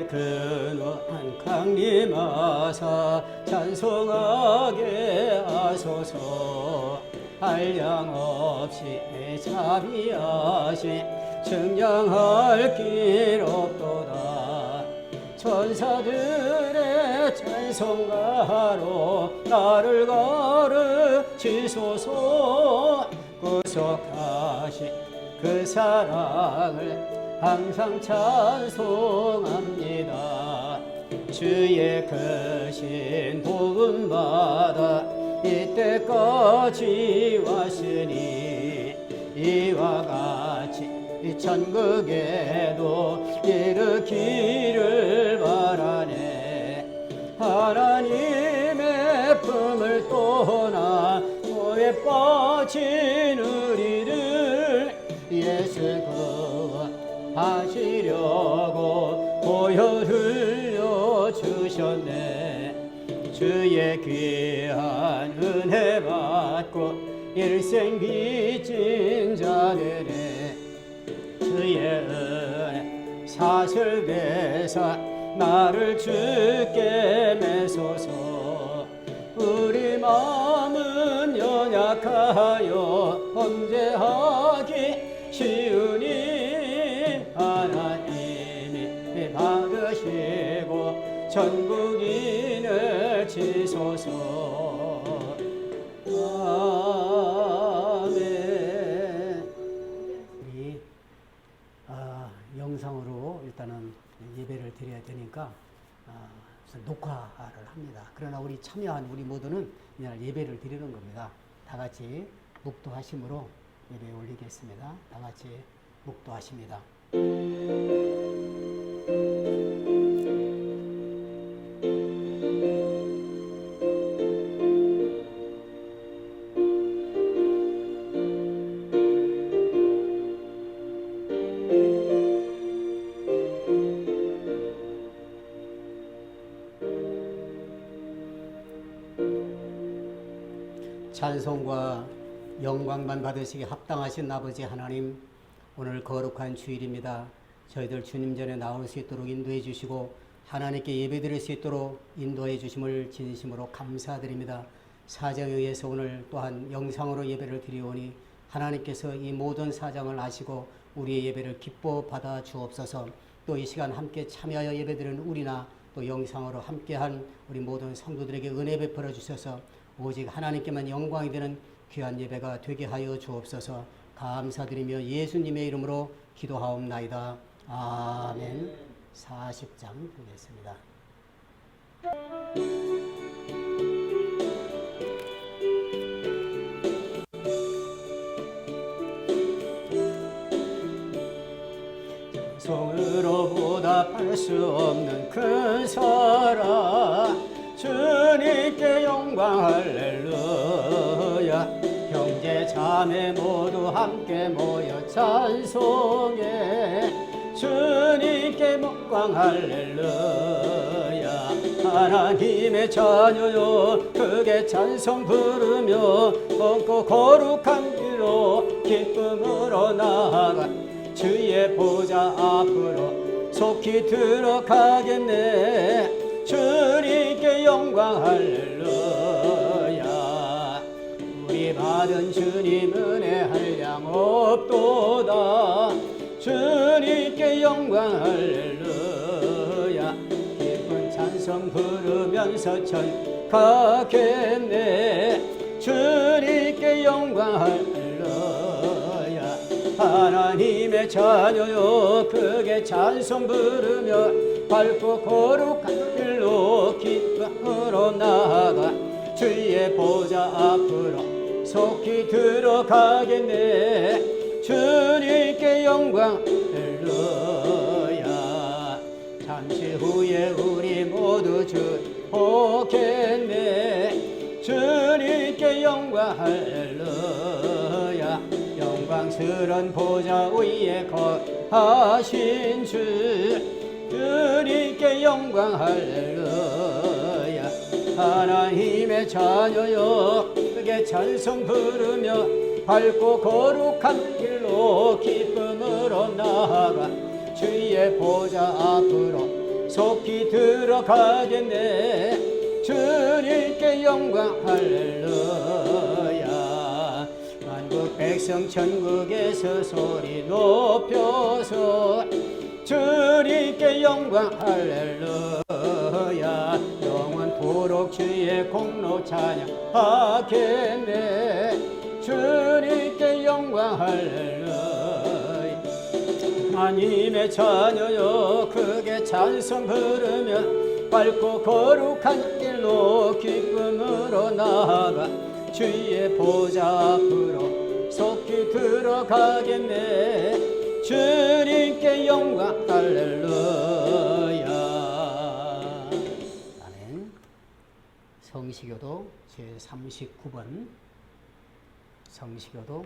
근원한 강림하사 찬송하게 하소서. 한량없이 자비하신 측량할 길 없도다. 천사들의 찬송가로 나를 가르치소서. 구속하신 그 사랑을 항상 찬송합니다. 주의 크신 복음받아 이때까지 왔으니 이와 같이 천국에도 이르기를 바라네. 하나님의 품을 떠나 모에 빠진 우리를 예수 구원하시려고 보혈 흘려주셨네. 주의 귀한 은혜 받고 일생 빚진 자들의 주의 은혜 사슬대사 나를 주께 매소서. 우리 마음은 연약하여 범죄하기 쉬우니 하나님이 받으시고 전국인을 지소서. 아멘. 우리 영상으로 일단은 예배를 드려야 되니까 녹화를 합니다. 그러나 우리 참여한 우리 모두는 이날 예배를 드리는 겁니다. 다 같이 묵도하심으로 예배 올리겠습니다. 다 같이 묵도하십니다. 찬송과 영광만 받으시기 합당하신 아버지 하나님, 오늘 거룩한 주일입니다. 저희들 주님 전에 나올 수 있도록 인도해 주시고 하나님께 예배드릴 수 있도록 인도해 주심을 진심으로 감사드립니다. 사정에 의해서 오늘 또한 영상으로 예배를 드리오니 하나님께서 이 모든 사정을 아시고 우리의 예배를 기뻐 받아 주옵소서. 또 이 시간 함께 참여하여 예배드리는 우리나 또 영상으로 함께한 우리 모든 성도들에게 은혜 베풀어 주셔서 오직 하나님께만 영광이 되는 귀한 예배가 되게 하여 주옵소서. 감사드리며 예수님의 이름으로 기도하옵나이다. 아멘. 40장 보겠습니다. 손으로 보답할 수 없는 큰 사랑, 주님께 영광 할렐루야. 형제 자매 모두 함께 모여 찬송해. 주님께 영광 할렐루야. 하나님의 자녀요 크게 찬송 부르며 걷고 거룩한 길로 기쁨으로 나아가 주의 보좌 앞으로 속히 들어가겠네. 주님께 영광 할렐루야. 우리 받은 주님 은혜 한량 없도다. 주님께 영광 할렐루야. 기쁜 찬송 부르면서 천 가겠네. 주님께 영광 할렐루야. 하나님의 자녀요 크게 찬송 부르며 밝고 거룩한 길로 기쁨으로 나아가 주의 보좌 앞으로 속히 들어가겠네. 주님께 영광 할렐루야. 잠시 후에 우리 모두 주 보겠네. 주님께 영광 할렐루야. 영광스런 보좌 위에 거하신 주님께 영광 할렐루야. 하나님의 자녀여 크게 찬송 부르며 밝고 거룩한 길로 기쁨으로 나아가 주의 보좌 앞으로 속히 들어가겠네. 주님께 영광 할렐루야. 만국 백성 천국에서 소리 높여서 주님께 영광 할렐루야. 영원토록 주의 공로 찬양하겠네. 주님께 영광 할렐루야. 하나님의 자녀여 크게 찬송 부르며 밝고 거룩한 길로 기쁨으로 나아가 주의 보좌 앞으로 속히 들어가겠네. 주님께 영광 할렐루야. 아멘. 성시교도 제39번 성시교도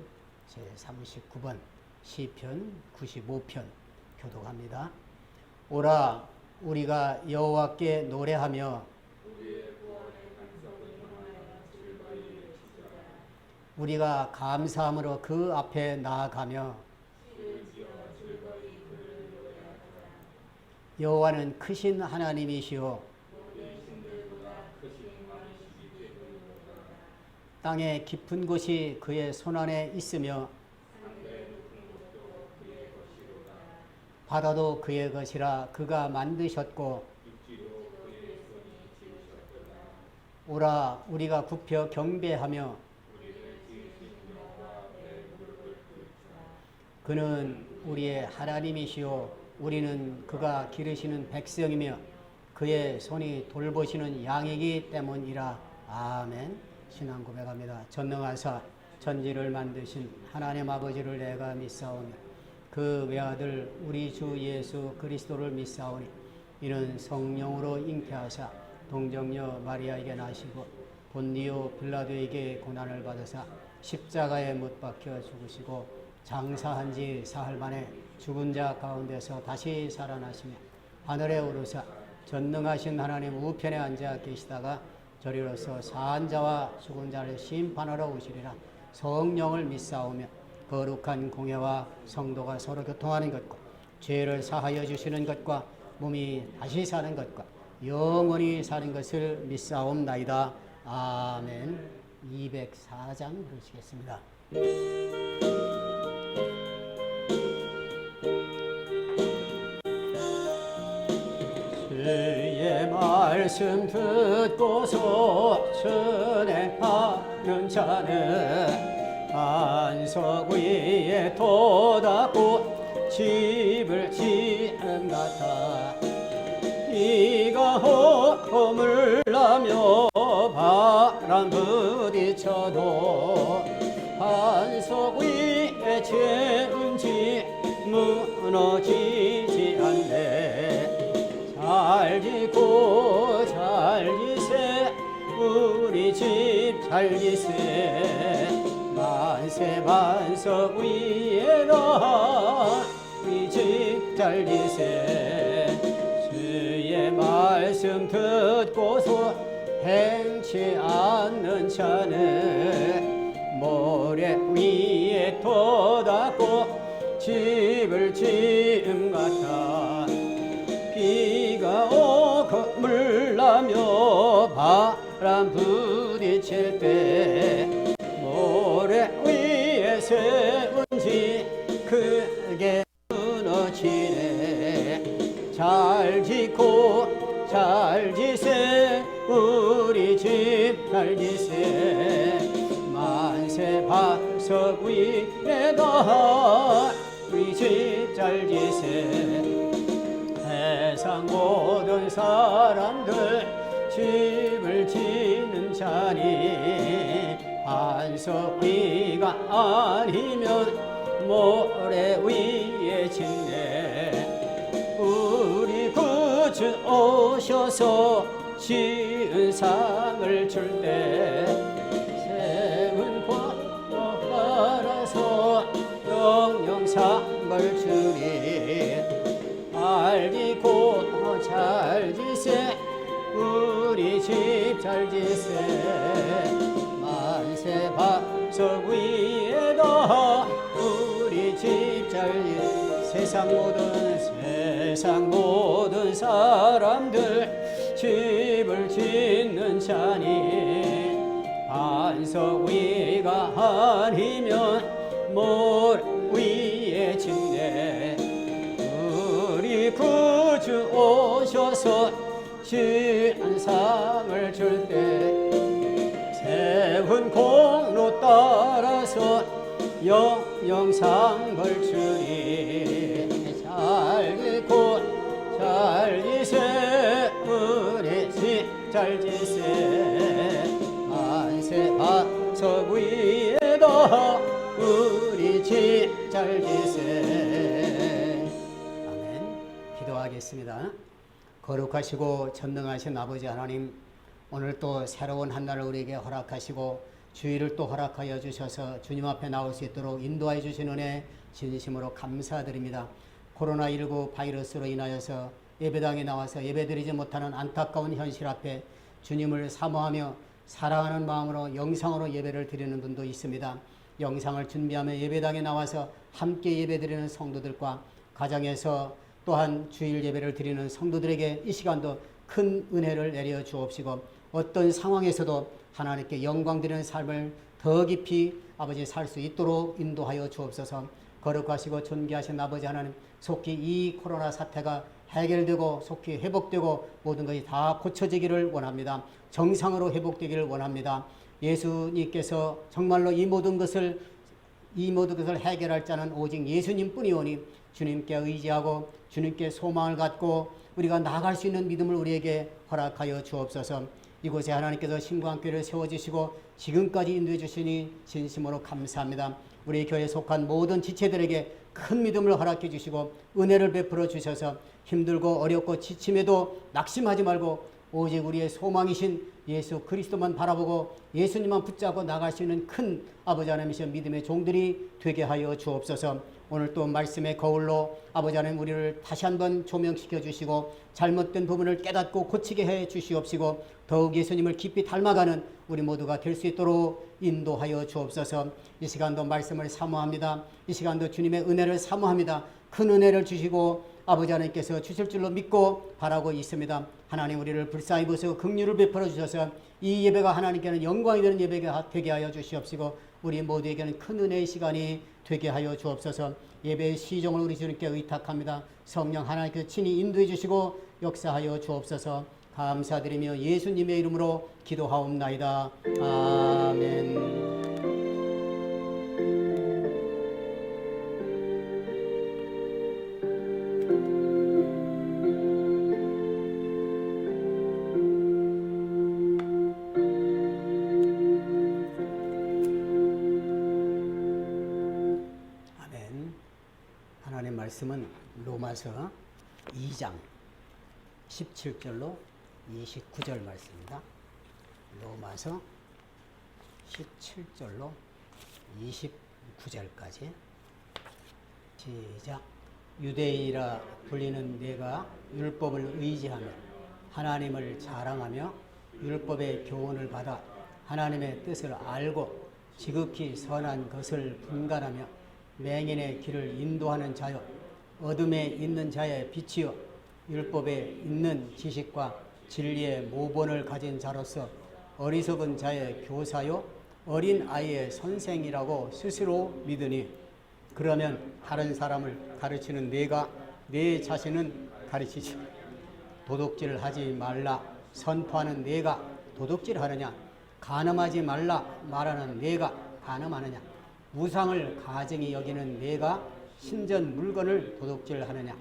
제39번 시편 95편 교독합니다. 오라 우리가 여호와께 노래하며 우리가 감사함으로 그 앞에 나아가며 여호와는 크신 하나님이시오 땅의 깊은 곳이 그의 손안에 있으며 바다도 그의 것이라. 그가 만드셨고 오라 우리가 굽혀 경배하며 그는 우리의 하나님이시오 우리는 그가 기르시는 백성이며 그의 손이 돌보시는 양이기 때문이라. 아멘. 신앙 고백합니다. 전능하사 천지를 만드신 하나님 아버지를 내가 믿사오며 그 외아들 우리 주 예수 그리스도를 믿사오니 이는 성령으로 잉태하사 동정녀 마리아에게 나시고 본디오 빌라도에게 고난을 받으사 십자가에 못 박혀 죽으시고 장사한 지 사흘 만에 죽은 자 가운데서 다시 살아나시며 하늘에 오르사 전능하신 하나님 우편에 앉아 계시다가 저리로서 산 자와 죽은 자를 심판하러 오시리라. 성령을 믿사오며 거룩한 공예와 성도가 서로 교통하는 것과 죄를 사하여 주시는 것과 몸이 다시 사는 것과 영원히 사는 것을 믿사옵나이다. 아멘. 204장 부르시겠습니다. 주의 말씀 듣고서 순행하는 자는 반석 위에 돋았고 집을 지은 같아. 비가 허물나며 바람 부딪혀도 반석 위에 채운 집 무너지지 않네. 잘 짓고 잘 지세 우리 집 잘 지세. 만세 반석 위에다 우리 집 잘 지세. 주의 말씀 듣고서 행치 않는 자는 모래 위에 돋았고 집을 지음 같아. 비가 오고 물나며 바람 부딪힐 때 모래 위에 세운 집 크게 무너지네. 잘 짓고 잘 지세 우리 집 잘 지세. 만세 반석 위에다 우리 집 잘 지세. 세상 모든 사람들 집을 지는 자니 반석 위가 아니면 모래 위에 짓네. 우리 구주 오셔서 지은 상을 줄 때 세운 과로 따라서 영영상을 주리. 알지고 잘 지세 우리 집 잘 지세. 만세 반석 위에다 우리 집 잘 지세. 세상 모든 사람들 집을 짓는 자니 반석 위가 아니면 몰 위에 짓네. 우리 구주 오셔서 지은 상을 줄 때 세운 공로 따라서 영영상을 주리. 잘기세 우리 집 잘지세 만세 반석 위에다 우리 집 잘지세. 아멘. 기도하겠습니다. 거룩하시고 전능하신 아버지 하나님, 오늘 또 새로운 한 날을 우리에게 허락하시고 주의를 또 허락하여 주셔서 주님 앞에 나올 수 있도록 인도하여 주신 은혜 진심으로 감사드립니다. 코로나19 바이러스로 인하여서 예배당에 나와서 예배드리지 못하는 안타까운 현실 앞에 주님을 사모하며 사랑하는 마음으로 영상으로 예배를 드리는 분도 있습니다. 영상을 준비하며 예배당에 나와서 함께 예배드리는 성도들과 가정에서 또한 주일 예배를 드리는 성도들에게 이 시간도 큰 은혜를 내려 주옵시고 어떤 상황에서도 하나님께 영광 드리는 삶을 더 깊이 아버지 살 수 있도록 인도하여 주옵소서. 거룩하시고 존귀하신 아버지 하나님, 속히 이 코로나 사태가 해결되고 속히 회복되고 모든 것이 다 고쳐지기를 원합니다. 정상으로 회복되기를 원합니다. 예수님께서 정말로 이 모든 것을 해결할 자는 오직 예수님뿐이오니 주님께 의지하고 주님께 소망을 갖고 우리가 나아갈 수 있는 믿음을 우리에게 허락하여 주옵소서. 이곳에 하나님께서 신구한교회를 세워주시고 지금까지 인도해 주시니 진심으로 감사합니다. 우리 교회에 속한 모든 지체들에게 큰 믿음을 허락해 주시고 은혜를 베풀어 주셔서 힘들고 어렵고 지침에도 낙심하지 말고 오직 우리의 소망이신 예수 그리스도만 바라보고 예수님만 붙잡고 나갈 수 있는 큰 아버지 하나님이신 믿음의 종들이 되게 하여 주옵소서. 오늘 또 말씀의 거울로 아버지 하나님 우리를 다시 한번 조명시켜 주시고 잘못된 부분을 깨닫고 고치게 해 주시옵시고 더욱 예수님을 깊이 닮아가는 우리 모두가 될 수 있도록 인도하여 주옵소서. 이 시간도 말씀을 사모합니다. 이 시간도 주님의 은혜를 사모합니다. 큰 은혜를 주시고 아버지 하나님께서 주실 줄로 믿고 바라고 있습니다. 하나님 우리를 불쌍히 보시고 긍휼을 베풀어 주셔서 이 예배가 하나님께는 영광이 되는 예배가 되게 하여 주시옵시고 우리 모두에게는 큰 은혜의 시간이 되게 하여 주옵소서. 예배의 시종을 우리 주님께 의탁합니다. 성령 하나님께서 친히 인도해 주시고 역사하여 주옵소서. 감사드리며 예수님의 이름으로 기도하옵나이다. 아멘. 하나님 말씀은 로마서 2장 17절로 29절 말씀입니다. 로마서 17절로 29절까지 시작. 유대인이라 불리는 내가 율법을 의지하며 하나님을 자랑하며 율법의 교훈을 받아 하나님의 뜻을 알고 지극히 선한 것을 분간하며 맹인의 길을 인도하는 자요 어둠에 있는 자의 빛이요 율법에 있는 지식과 진리의 모본을 가진 자로서 어리석은 자의 교사요 어린 아이의 선생이라고 스스로 믿으니 그러면 다른 사람을 가르치는 내가 내 자신은 가르치지 도둑질을 하지 말라 선포하는 내가 도둑질하느냐 간음하지 말라 말하는 내가 간음하느냐 우상을 가증히 여기는 내가 신전 물건을 도둑질하느냐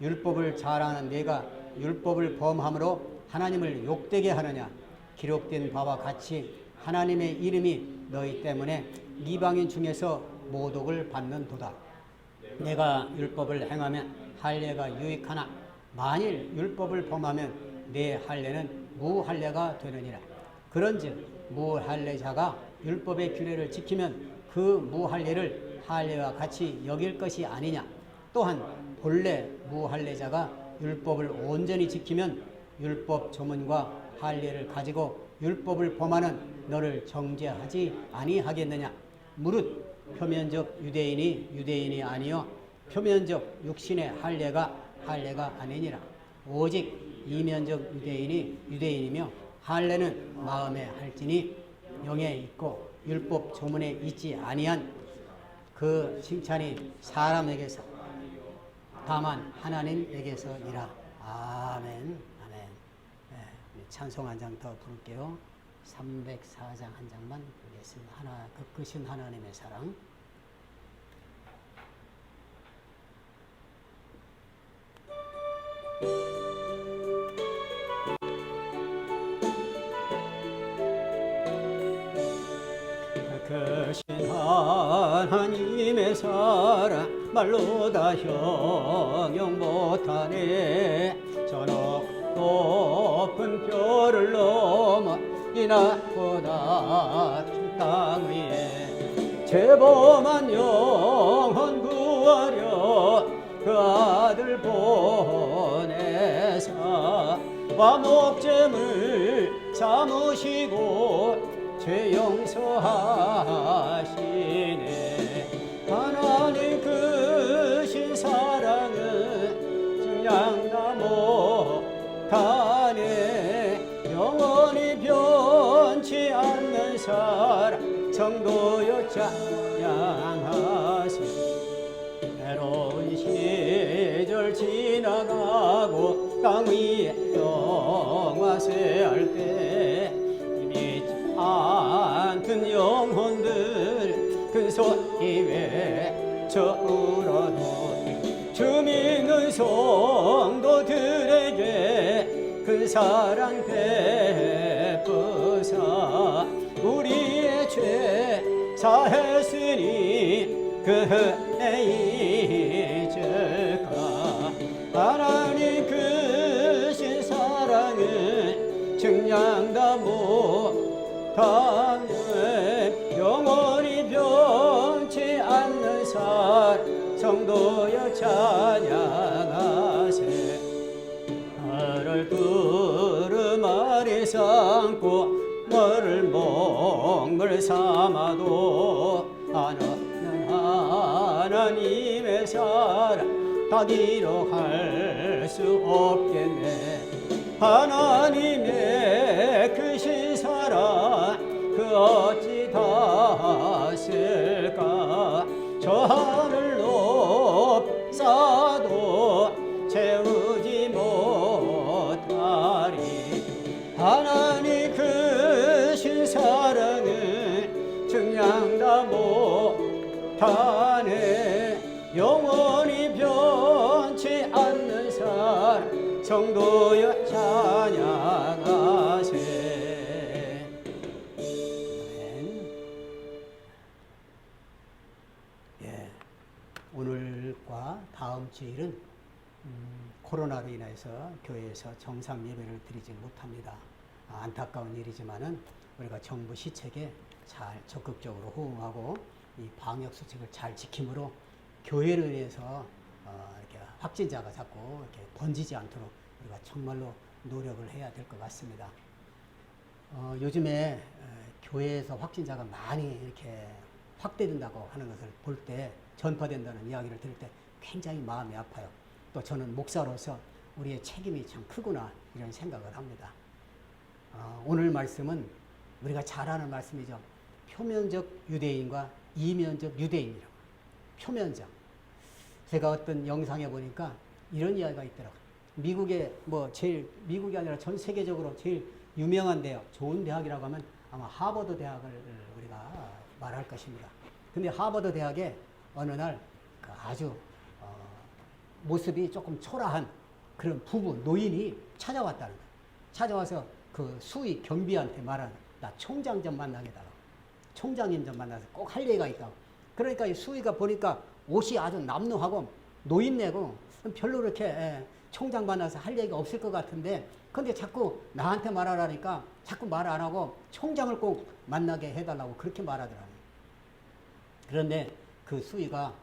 율법을 자랑하는 내가 율법을 범함으로 하나님을 욕되게 하느냐 기록된 바와 같이 하나님의 이름이 너희 때문에 이방인 중에서 모독을 받는도다. 내가 율법을 행하면 할례가 유익하나 만일 율법을 범하면 내 할례는 무할례가 되느니라. 그런즉 무할례자가 율법의 규례를 지키면 그 무할례를 할례와 같이 여길 것이 아니냐. 또한 본래 무할례자가 율법을 온전히 지키면 율법 조문과 할례를 가지고 율법을 범하는 너를 정죄하지 아니하겠느냐. 무릇 표면적 유대인이 유대인이 아니요 표면적 육신의 할례가 할례가 아니니라. 오직 이면적 유대인이며 할례는 마음에 할지니 영에 있고 율법 조문에 있지 아니한 그 칭찬이 사람에게서 다만 하나님에게서니라. 아멘. 아멘. 찬송 한 장 더 부를게요. 304장 한 장만 부르겠습니다. 크신 하나님의 사랑. 크신 하나님의 사랑 말로 다 형용 못하네. 저 높은 별을 넘어 이 낮보다 큰 땅 위에 죄범한 영혼 구하려 그 아들 보내사 화목제물 삼으시고 죄 용서하시네. 하나님 크신 사랑은 증량다 못하네. 영원히 변치 않는 사랑 성도여 찬양하세. 외로운 시절 지나가고 땅 위에 영화세할 때 믿지 않던 영혼들 큰 소리 외쳐 울어도 주 믿는 성도들에게 큰 사랑 베푸사 우리의 죄 사했으니 그 은혜 잊을까. 하나님 크신 사랑은 증량다 못하네. 영원히 변치 않는 사랑 성도여 찬양하세. 나를 구름 아래 삼고 너를 먹물 삼아도 하나는 하나님의 사랑 다 기록할 수 없겠네. 하나님의 크신 사랑 그 어찌 닿았을까. 저 하늘 높사도 채우지 못하리. 하나님 크신 사랑은 증량다 못하네. 영원히 변치 않는 사랑 성도여 찬양하세. 아멘. 예, 오늘과 다음 주일은 코로나로 인해서 교회에서 정상 예배를 드리지 못합니다. 안타까운 일이지만은 우리가 정부 시책에 잘 적극적으로 호응하고 이 방역 수칙을 잘 지킴으로 교회를 위해서 이렇게 확진자가 자꾸 이렇게 번지지 않도록 우리가 정말로 노력을 해야 될 것 같습니다. 요즘에 교회에서 확진자가 많이 이렇게 확대된다고 하는 것을 볼 때, 전파된다는 이야기를 들을 때 굉장히 마음이 아파요. 또 저는 목사로서 우리의 책임이 참 크구나 이런 생각을 합니다. 오늘 말씀은 우리가 잘 아는 말씀이죠. 표면적 유대인과 이면적 유대인이라고. 표면적. 제가 어떤 영상에 보니까 이런 이야기가 있더라고요. 미국의 미국이 아니라 전 세계적으로 제일 유명한 대학, 좋은 대학이라고 하면 아마 하버드 대학을 우리가 말할 것입니다. 근데 하버드 대학에 어느 날 그 아주 모습이 조금 초라한 그런 부부, 노인이 찾아왔다는 거예요. 찾아와서 그 수의 경비한테 말하는, 나 총장 좀 만나게 달라고. 총장님 좀 만나서 꼭 할 얘기가 있다고. 그러니까 이 수의가 보니까 옷이 아주 남루하고 노인네고 별로 그렇게 총장 만나서 할 얘기가 없을 것 같은데, 근데 자꾸 나한테 말하라니까 자꾸 말 안 하고 총장을 꼭 만나게 해달라고 그렇게 말하더라고요. 그런데 그 수의가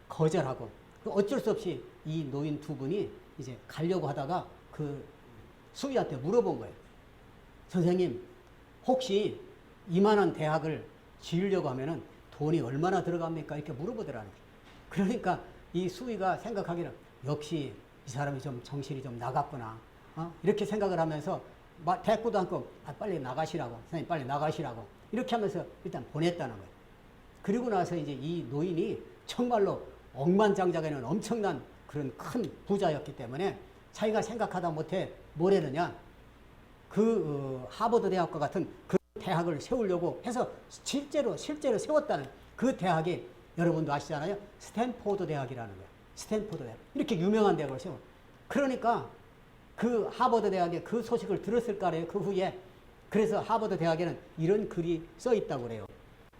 거절하고 어쩔 수 없이 이 노인 두 분이 이제 가려고 하다가 그 수의한테 물어본 거예요. 선생님, 혹시 이만한 대학을 지으려고 하면은 돈이 얼마나 들어갑니까? 이렇게 물어보더라는 거예요. 그러니까 이 수의가 생각하기는 역시 이 사람이 좀 정신이 좀 나갔구나. 이렇게 생각을 하면서 대꾸도 않고 빨리 나가시라고. 선생님 빨리 나가시라고. 이렇게 하면서 일단 보냈다는 거예요. 그리고 나서 이제 이 노인이 정말로 억만장자에는 엄청난 그런 큰 부자였기 때문에 자기가 생각하다 못해 뭘 했느냐. 하버드 대학과 같은 그 대학을 세우려고 해서 실제로 세웠다는 그 대학이 여러분도 아시잖아요. 스탠포드 대학이라는 거예요. 스탠포드 대학. 이렇게 유명한 대학을 세워. 그러니까 그 하버드 대학에 그 소식을 들었을 거래요. 그 후에. 그래서 하버드 대학에는 이런 글이 써 있다고 그래요.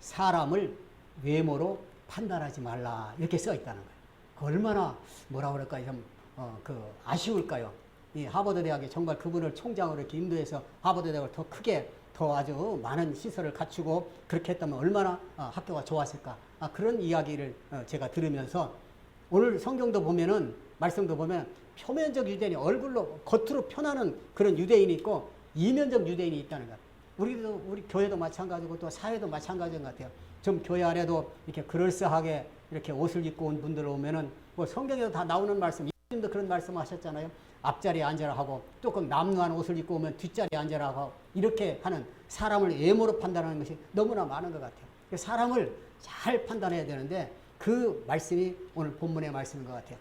사람을 외모로 판단하지 말라. 이렇게 써 있다는 거예요. 얼마나 뭐라 그럴까요? 좀 아쉬울까요? 이 하버드 대학이 정말 그분을 총장으로 이렇게 인도해서 하버드 대학을 더 크게 더 아주 많은 시설을 갖추고 그렇게 했다면 얼마나 학교가 좋았을까. 그런 이야기를 제가 들으면서 오늘 성경도 보면은 말씀도 보면 표면적 유대인이 얼굴로 겉으로 표나는 그런 유대인이 있고 이면적 유대인이 있다는 거예요. 우리 교회도 마찬가지고 또 사회도 마찬가지인 것 같아요. 좀 교회 안에도 이렇게 그럴싸하게 이렇게 옷을 입고 온 분들 오면은 뭐 성경에도 다 나오는 말씀, 예수님도 그런 말씀 하셨잖아요. 앞자리에 앉아라 하고 또 그 남루한 옷을 입고 오면 뒷자리에 앉아라 하고 이렇게 하는 사람을 외모로 판단하는 것이 너무나 많은 것 같아요. 사람을 잘 판단해야 되는데 그 말씀이 오늘 본문의 말씀인 것 같아요.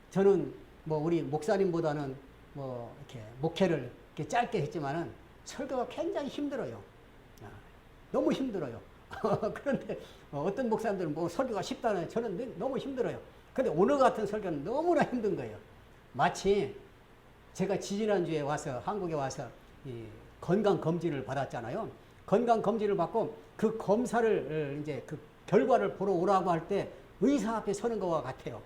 저는 뭐 우리 목사님보다는 뭐 이렇게 목회를 이렇게 짧게 했지만은 설교가 굉장히 힘들어요. 너무 힘들어요. 그런데 어떤 목사님들은 뭐 설교가 쉽다는 저는 너무 힘들어요. 근데 오늘 같은 설교는 너무나 힘든 거예요. 마치 제가 지지난주에 와서 한국에 와서 이 건강 검진을 받았잖아요. 건강 검진을 받고 그 검사를 이제 그 결과를 보러 오라고 할 때 의사 앞에 서는 것과 같아요.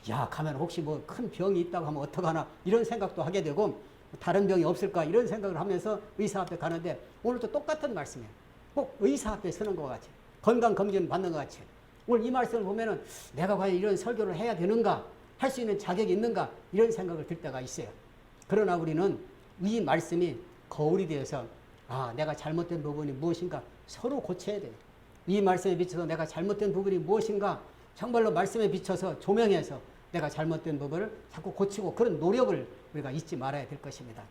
야, 가면 혹시 뭐 큰 병이 있다고 하면 어떡하나 이런 생각도 하게 되고 다른 병이 없을까 이런 생각을 하면서 의사 앞에 가는데 오늘도 똑같은 말씀이에요. 꼭 의사 앞에 서는 것 같이 건강 검진 받는 것 같이 오늘 이 말씀을 보면은 내가 과연 이런 설교를 해야 되는가 할 수 있는 자격이 있는가 이런 생각을 들 때가 있어요. 그러나 우리는 이 말씀이 거울이 되어서 내가 잘못된 부분이 무엇인가 서로 고쳐야 돼요. 이 말씀에 비춰서 내가 잘못된 부분이 무엇인가 정말로 말씀에 비춰서 조명해서 내가 잘못된 부분을 자꾸 고치고 그런 노력을 우리가 잊지 말아야 될 것입니다.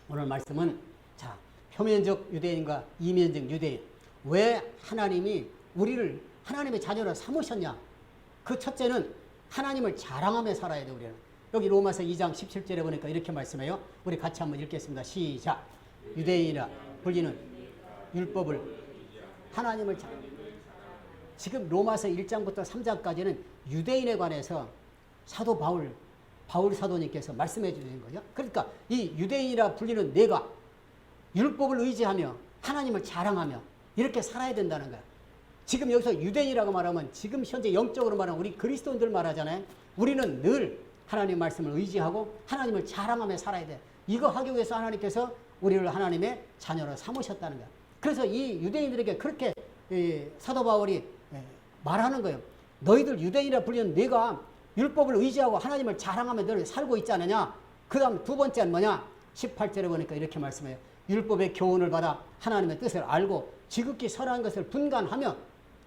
오늘 말씀은 자, 표면적 유대인과 이면적 유대인. 왜 하나님이 우리를 하나님의 자녀로 삼으셨냐? 그 첫째는 하나님을 자랑하며 살아야 돼, 우리는. 여기 로마서 2장 17절에 보니까 이렇게 말씀해요. 우리 같이 한번 읽겠습니다. 시작. 유대인이라 불리는 율법을 하나님을 지금 로마서 1장부터 3장까지는 유대인에 관해서 사도 바울 사도님께서 말씀해 주신 거죠. 그러니까 이 유대인이라 불리는 내가 율법을 의지하며 하나님을 자랑하며 이렇게 살아야 된다는 거야. 지금 여기서 유대인이라고 말하면 지금 현재 영적으로 말하면 우리 그리스도인들 말하잖아요. 우리는 늘 하나님 말씀을 의지하고 하나님을 자랑하며 살아야 돼. 이거 하기 위해서 하나님께서 우리를 하나님의 자녀로 삼으셨다는 거야. 그래서 이 유대인들에게 그렇게 사도 바울이 말하는 거예요. 너희들 유대인이라 불리는 네가 율법을 의지하고 하나님을 자랑하며 늘 살고 있지 않느냐. 그 다음 두 번째는 뭐냐. 18절에 보니까 이렇게 말씀해요. 율법의 교훈을 받아 하나님의 뜻을 알고 지극히 선한 것을 분간하며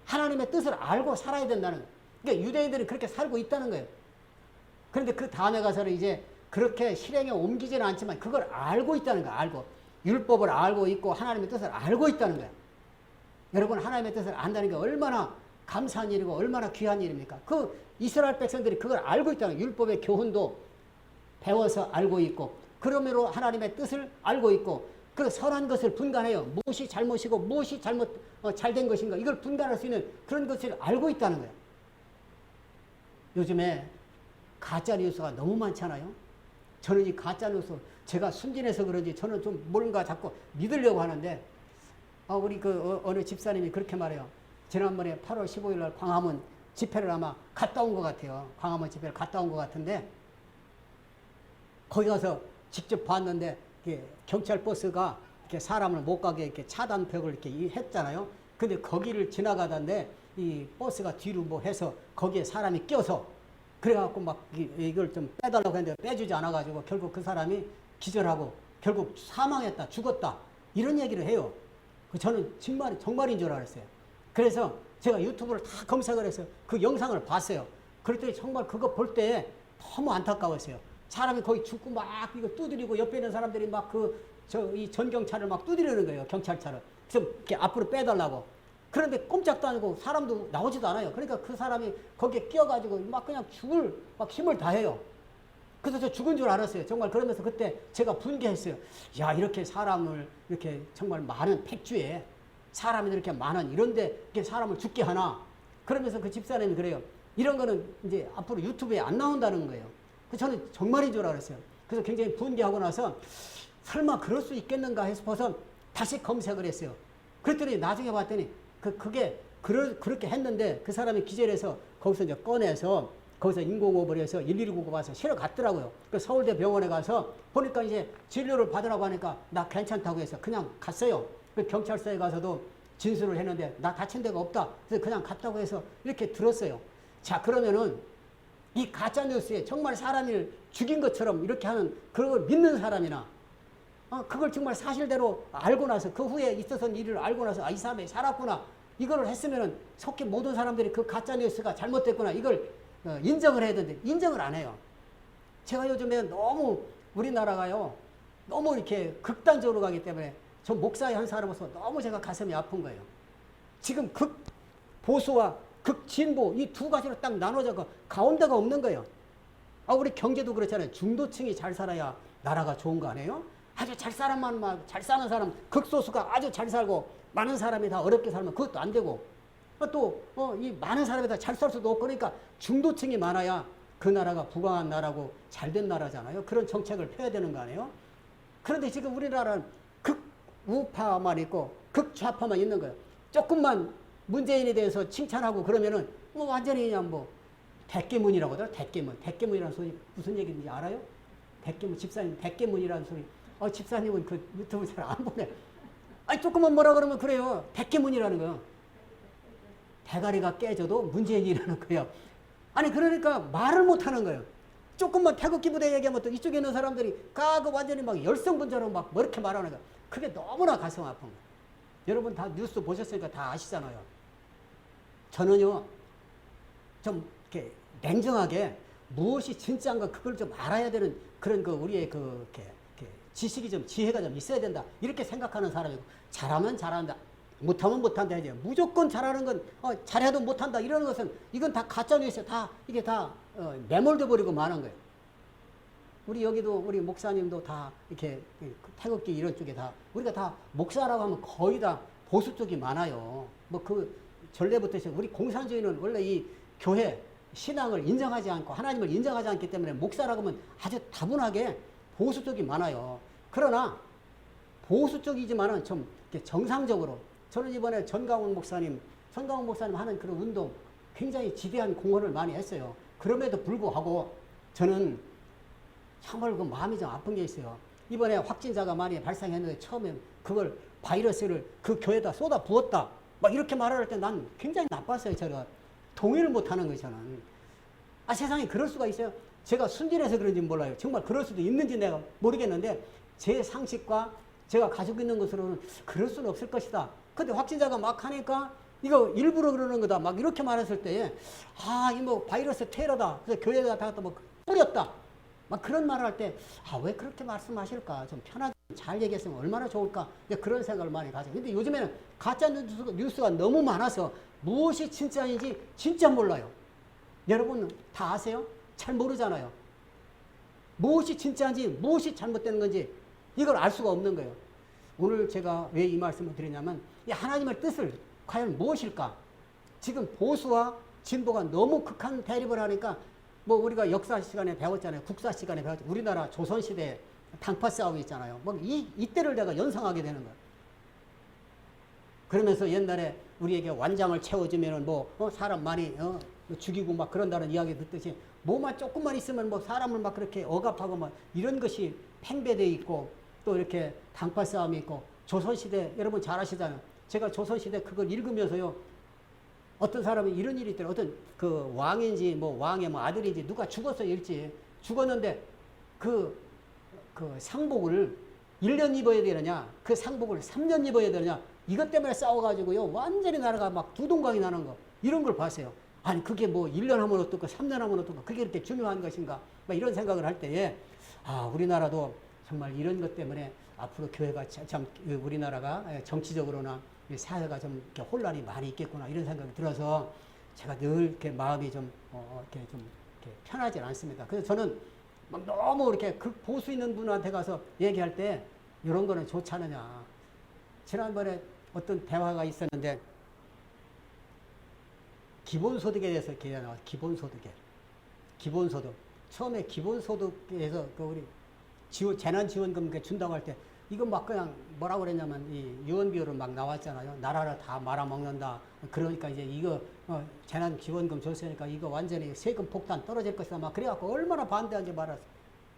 하나님의 뜻을 알고 살아야 된다는 거예요. 그러니까 유대인들이 그렇게 살고 있다는 거예요. 그런데 그 다음에 가서는 이제 그렇게 실행에 옮기지는 않지만 그걸 알고 있다는 거예요. 알고. 율법을 알고 있고 하나님의 뜻을 알고 있다는 거예요. 여러분 하나님의 뜻을 안다는 게 얼마나 감사한 일이고 얼마나 귀한 일입니까? 그 이스라엘 백성들이 그걸 알고 있다는 거예요. 율법의 교훈도 배워서 알고 있고 그러므로 하나님의 뜻을 알고 있고 그 선한 것을 분간해요. 무엇이 잘못이고 무엇이 잘된 것인가 이걸 분간할 수 있는 그런 것을 알고 있다는 거예요. 요즘에 가짜뉴스가 너무 많잖아요. 저는 이 가짜뉴스 제가 순진해서 그런지 저는 좀 뭔가 자꾸 믿으려고 하는데 우리 어느 집사님이 그렇게 말해요. 지난번에 8월 15일 날 광화문 집회를 아마 갔다 온 것 같아요. 광화문 집회를 갔다 온 것 같은데 거기 가서 직접 봤는데 경찰 버스가 이렇게 사람을 못 가게 이렇게 차단벽을 이렇게 했잖아요. 근데 거기를 지나가던데 이 버스가 뒤로 뭐 해서 거기에 사람이 껴서 그래갖고 막 이걸 좀 빼달라고 했는데 빼주지 않아가지고 결국 그 사람이 기절하고 결국 사망했다, 죽었다 이런 얘기를 해요. 저는 정말인 줄 알았어요. 그래서 제가 유튜브를 다 검색을 해서 그 영상을 봤어요. 그랬더니 정말 그거 볼 때 너무 안타까웠어요. 사람이 거의 죽고 막 이거 두드리고 옆에 있는 사람들이 막 이 전경차를 막 두드리는 거예요. 경찰차를. 그래서 이렇게 앞으로 빼달라고. 그런데 꼼짝도 아니고 사람도 나오지도 않아요. 그러니까 그 사람이 거기에 끼어가지고 막 그냥 죽을 막 힘을 다해요. 그래서 저 죽은 줄 알았어요. 정말 그러면서 그때 제가 분개했어요. 야, 이렇게 사람을 이렇게 정말 많은 백주에 사람이 이렇게 많은 이런데 이렇게 사람을 죽게 하나. 그러면서 그 집사님이 그래요. 이런 거는 이제 앞으로 유튜브에 안 나온다는 거예요. 그래서 저는 정말인 줄 알았어요. 그래서 굉장히 분개하고 나서 설마 그럴 수 있겠는가 해서 다시 검색을 했어요. 그랬더니 나중에 봤더니 그게 그렇게 했는데 그 사람이 기절해서 거기서 이제 꺼내서 거기서 인공호흡을 해서 119고 와서 실어 갔더라고요. 그 서울대 병원에 가서 보니까 이제 진료를 받으라고 하니까 나 괜찮다고 해서 그냥 갔어요. 그 경찰서에 가서도 진술을 했는데 나 다친 데가 없다. 그래서 그냥 갔다고 해서 이렇게 들었어요. 자, 그러면은 이 가짜뉴스에 정말 사람을 죽인 것처럼 이렇게 하는 그런 걸 믿는 사람이나 그걸 정말 사실대로 알고 나서 그 후에 있었던 일을 알고 나서 이 사람이 살았구나. 이걸 했으면은 속히 모든 사람들이 그 가짜뉴스가 잘못됐구나. 이걸 인정을 해야 되는데 인정을 안 해요. 제가 요즘에 너무 우리나라가요. 너무 이렇게 극단적으로 가기 때문에 저 목사의 한 사람으로서 너무 제가 가슴이 아픈 거예요. 지금 극보수와 극진보 이 두 가지로 딱 나눠져서 가운데가 없는 거예요. 우리 경제도 그렇잖아요. 중도층이 잘 살아야 나라가 좋은 거 아니에요? 아주 잘 사는 사람, 극소수가 아주 잘 살고 많은 사람이 다 어렵게 살면 그것도 안 되고 또 이 많은 사람이 다 잘 살 수도 없고 그러니까 중도층이 많아야 그 나라가 부강한 나라고 잘된 나라잖아요. 그런 정책을 펴야 되는 거 아니에요? 그런데 지금 우리나라는 극우파만 있고 극좌파만 있는 거예요. 조금만 문재인에 대해서 칭찬하고 그러면은 완전히 그냥 대깨문이라고 하더라. 대깨문이라는 소리 무슨 얘기인지 알아요? 대깨문 집사님 대깨문이라는 소리. 집사님은 그 유튜브 잘 안 보네. 조금만 뭐라 그러면 그래요. 대깨문이라는 거예요. 대가리가 깨져도 문재인이라는 거예요. 그러니까 말을 못 하는 거예요. 조금만 태극기 부대 얘기하면 또 이쪽에 있는 사람들이 완전히 막 열성분자로 막 이렇게 말하는 거예요. 그게 너무나 가슴 아픈 거예요. 여러분 다 뉴스 보셨으니까 다 아시잖아요. 저는요, 좀 이렇게 냉정하게 무엇이 진짜인가 그걸 좀 알아야 되는 그런 우리의 이렇게 지식이 좀 지혜가 좀 있어야 된다. 이렇게 생각하는 사람이고 잘하면 잘한다. 못하면 못한다. 이제 무조건 잘하는 건 잘해도 못한다. 이러는 것은 이건 다 가짜뉴스에 이게 다 매몰돼 버리고 마는 거예요. 우리 여기도 우리 목사님도 다 이렇게 태극기 이런 쪽에 다 우리가 다 목사라고 하면 거의 다 보수 쪽이 많아요. 전례부터 시작 우리 공산주의는 원래 이 교회 신앙을 인정하지 않고 하나님을 인정하지 않기 때문에 목사라고 하면 아주 다분하게 보수 쪽이 많아요. 그러나 보수 쪽이지만은 좀 정상적으로 저는 이번에 전강훈 목사님 하는 그런 운동 굉장히 지대한 공헌을 많이 했어요. 그럼에도 불구하고 저는 정말 마음이 좀 아픈 게 있어요. 이번에 확진자가 많이 발생했는데 처음에 그걸 바이러스를 그 교회에다 쏟아 부었다. 이렇게 말할 때 난 굉장히 나빴어요. 제가 동의를 못 하는 거예요. 저는. 세상에 그럴 수가 있어요. 제가 순진해서 그런지 몰라요. 정말 그럴 수도 있는지 내가 모르겠는데 제 상식과 제가 가지고 있는 것으로는 그럴 수는 없을 것이다. 근데 확진자가 막 하니까 이거 일부러 그러는 거다. 이렇게 말했을 때 이 바이러스 테러다. 그래서 교회에다 다 뿌렸다. 그런 말을 할 때 왜 그렇게 말씀하실까? 좀 편하게 잘 얘기했으면 얼마나 좋을까? 그런 생각을 많이 가져요. 근데 요즘에는 가짜 뉴스가 너무 많아서 무엇이 진짜인지 진짜 몰라요. 여러분 다 아세요? 잘 모르잖아요. 무엇이 진짜인지 무엇이 잘못된 건지 이걸 알 수가 없는 거예요. 오늘 제가 왜 이 말씀을 드리냐면 이 하나님의 뜻을 과연 무엇일까? 지금 보수와 진보가 너무 극한 대립을 하니까 우리가 역사 시간에 배웠잖아요. 국사 시간에 배웠잖아요. 우리나라 조선시대 당파 싸움이 있잖아요. 이때를 내가 연상하게 되는 거예요. 그러면서 옛날에 우리에게 완장을 채워주면은 사람 많이 죽이고 그런다는 이야기 듣듯이 뭐만 조금만 있으면 사람을 그렇게 억압하고 이런 것이 팽배되어 있고 또 이렇게 당파 싸움이 있고 조선시대 여러분 잘 아시잖아요. 제가 조선시대 그걸 읽으면서요. 어떤 사람이 이런 일이 있더라고요. 어떤 그 왕인지 왕의 아들인지 누가 죽었어요. 일찍 죽었는데 그 상복을 1년 입어야 되느냐 그 상복을 3년 입어야 되느냐 이것 때문에 싸워가지고요. 완전히 나라가 두동강이 나는 거 이런 걸 봤어요. 아니 그게 뭐 1년 하면 어떨까 3년 하면 어떨까 그게 그렇게 중요한 것인가 막 이런 생각을 할 때에 우리나라도 정말 이런 것 때문에 앞으로 교회가 참 우리나라가 정치적으로나 사회가 좀 이렇게 혼란이 많이 있겠구나 이런 생각이 들어서 제가 늘 이렇게 마음이 좀 이렇게 좀 이렇게 편하지 않습니다. 그래서 저는 막 너무 이렇게 보수 있는 분한테 가서 얘기할 때 이런 거는 좋지 않느냐. 지난번에 어떤 대화가 있었는데 기본소득에 대해서 얘기가 나왔어요. 기본소득. 처음에 기본소득에서 우리 재난지원금 준다고 할 때 이거 막 그냥 뭐라고 그랬냐면 이 유언비어로 막 나왔잖아요. 나라를 다 말아먹는다. 그러니까 이제 이거 재난지원금 줬으니까 이거 완전히 세금 폭탄 떨어질 것이다. 막 그래갖고 얼마나 반대한지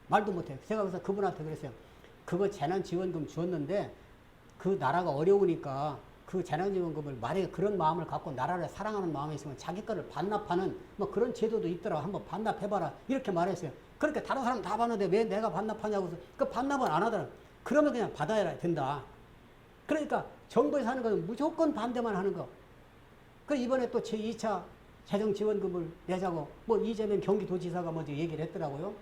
말도 못해요. 제가 그래서 그분한테 그랬어요. 그거 재난지원금 줬는데 그 나라가 어려우니까 그 재난지원금을 만약에 그런 마음을 갖고 나라를 사랑하는 마음이 있으면 자기 거를 반납하는 뭐 그런 제도도 있더라. 한번 반납해봐라. 이렇게 말했어요. 그렇게 다른 사람 다 받는데 왜 내가 반납하냐고 해서 그 반납은 안 하더라. 그러면 그냥 받아야 된다. 그러니까 정부에서 하는 건 무조건 반대만 하는 거. 그 이번에 또 제2차 재정지원금을 내자고 뭐 이재명 경기도지사가 먼저 얘기를 했더라고요.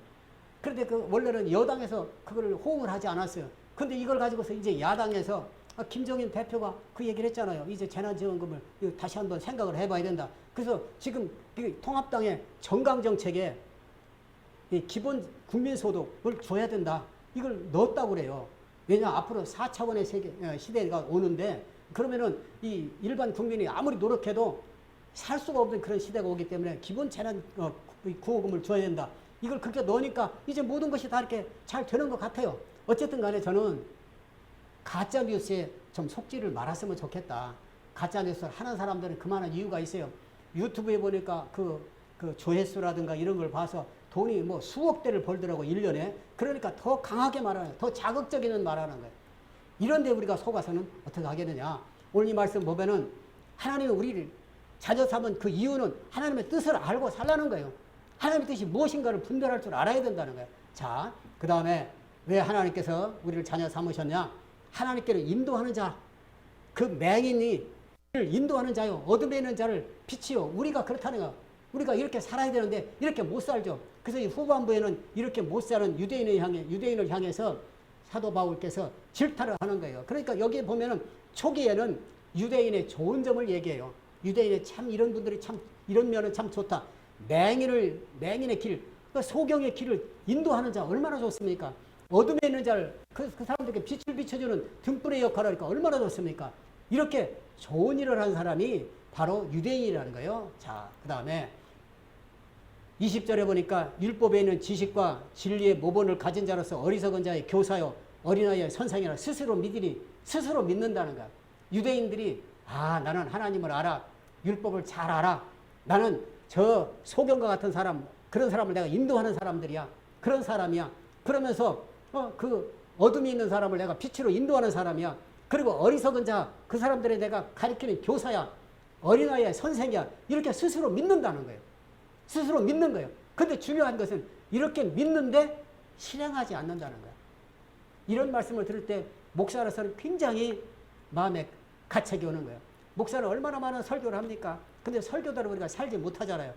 그런데 그 원래는 여당에서 그거를 호응을 하지 않았어요. 근데 이걸 가지고서 이제 야당에서 김종인 대표가 그 얘기를 했잖아요. 이제 재난지원금을 다시 한번 생각을 해봐야 된다. 그래서 지금 통합당의 정강정책에 이 기본 국민소득을 줘야 된다. 이걸 넣었다고 그래요. 왜냐 앞으로 4차원의 시대가 오는데 그러면은 이 일반 국민이 아무리 노력해도 살 수가 없는 그런 시대가 오기 때문에 기본 재난 구호금을 줘야 된다. 이걸 그렇게 넣으니까 이제 모든 것이 다 이렇게 잘 되는 것 같아요. 어쨌든 간에 저는 가짜뉴스에 좀 속지를 말았으면 좋겠다. 가짜뉴스를 하는 사람들은 그만한 이유가 있어요. 유튜브에 보니까 그 조회수라든가 이런 걸 봐서 돈이 뭐 수억 대를 벌더라고 1년에. 그러니까 더 강하게 말하는 거예요. 더 자극적인 말하는 거예요. 이런데 우리가 속아서는 어떻게 하겠느냐. 오늘 이 말씀 보면은 하나님이 우리를 자녀 삼은 그 이유는 하나님의 뜻을 알고 살라는 거예요. 하나님의 뜻이 무엇인가를 분별할 줄 알아야 된다는 거예요. 자, 그 다음에 왜 하나님께서 우리를 자녀 삼으셨냐? 하나님께로 인도하는 자, 그 맹인이 인도하는 자요. 어둠에 있는 자를 빛이요. 우리가 그렇다는 거예요. 우리가 이렇게 살아야 되는데 이렇게 못 살죠. 그래서 이 후반부에는 이렇게 못 사는 유대인을 향해서 사도 바울께서 질타를 하는 거예요. 그러니까 여기에 보면은 초기에는 유대인의 좋은 점을 얘기해요. 유대인의 참 이런 분들이 참 이런 면은 참 좋다. 맹인의 길, 소경의 길을 인도하는 자 얼마나 좋습니까? 어둠에 있는 자를 그 사람들에게 빛을 비춰주는 등불의 역할을 하니까 얼마나 좋습니까? 이렇게 좋은 일을 한 사람이 바로 유대인이라는 거예요. 자, 그 다음에 20절에 보니까 율법에 있는 지식과 진리의 모본을 가진 자로서 어리석은 자의 교사요 어린아이의 선생이라 스스로 믿는다는 거야. 유대인들이 나는 하나님을 알아. 율법을 잘 알아. 나는 저 소경과 같은 사람, 그런 사람을 내가 인도하는 사람들이야. 그런 사람이야. 그러면서 그 어둠이 있는 사람을 내가 빛으로 인도하는 사람이야. 그리고 어리석은 자, 그 사람들에 내가 가르치는 교사야. 어린아이의 선생이야. 이렇게 스스로 믿는다는 거예요. 스스로 믿는 거예요. 근데 중요한 것은 이렇게 믿는데 실행하지 않는다는 거예요. 이런 말씀을 들을 때 목사로서는 굉장히 마음에 가책이 오는 거예요. 목사는 얼마나 많은 설교를 합니까? 근데 설교대로 우리가 살지 못하잖아요.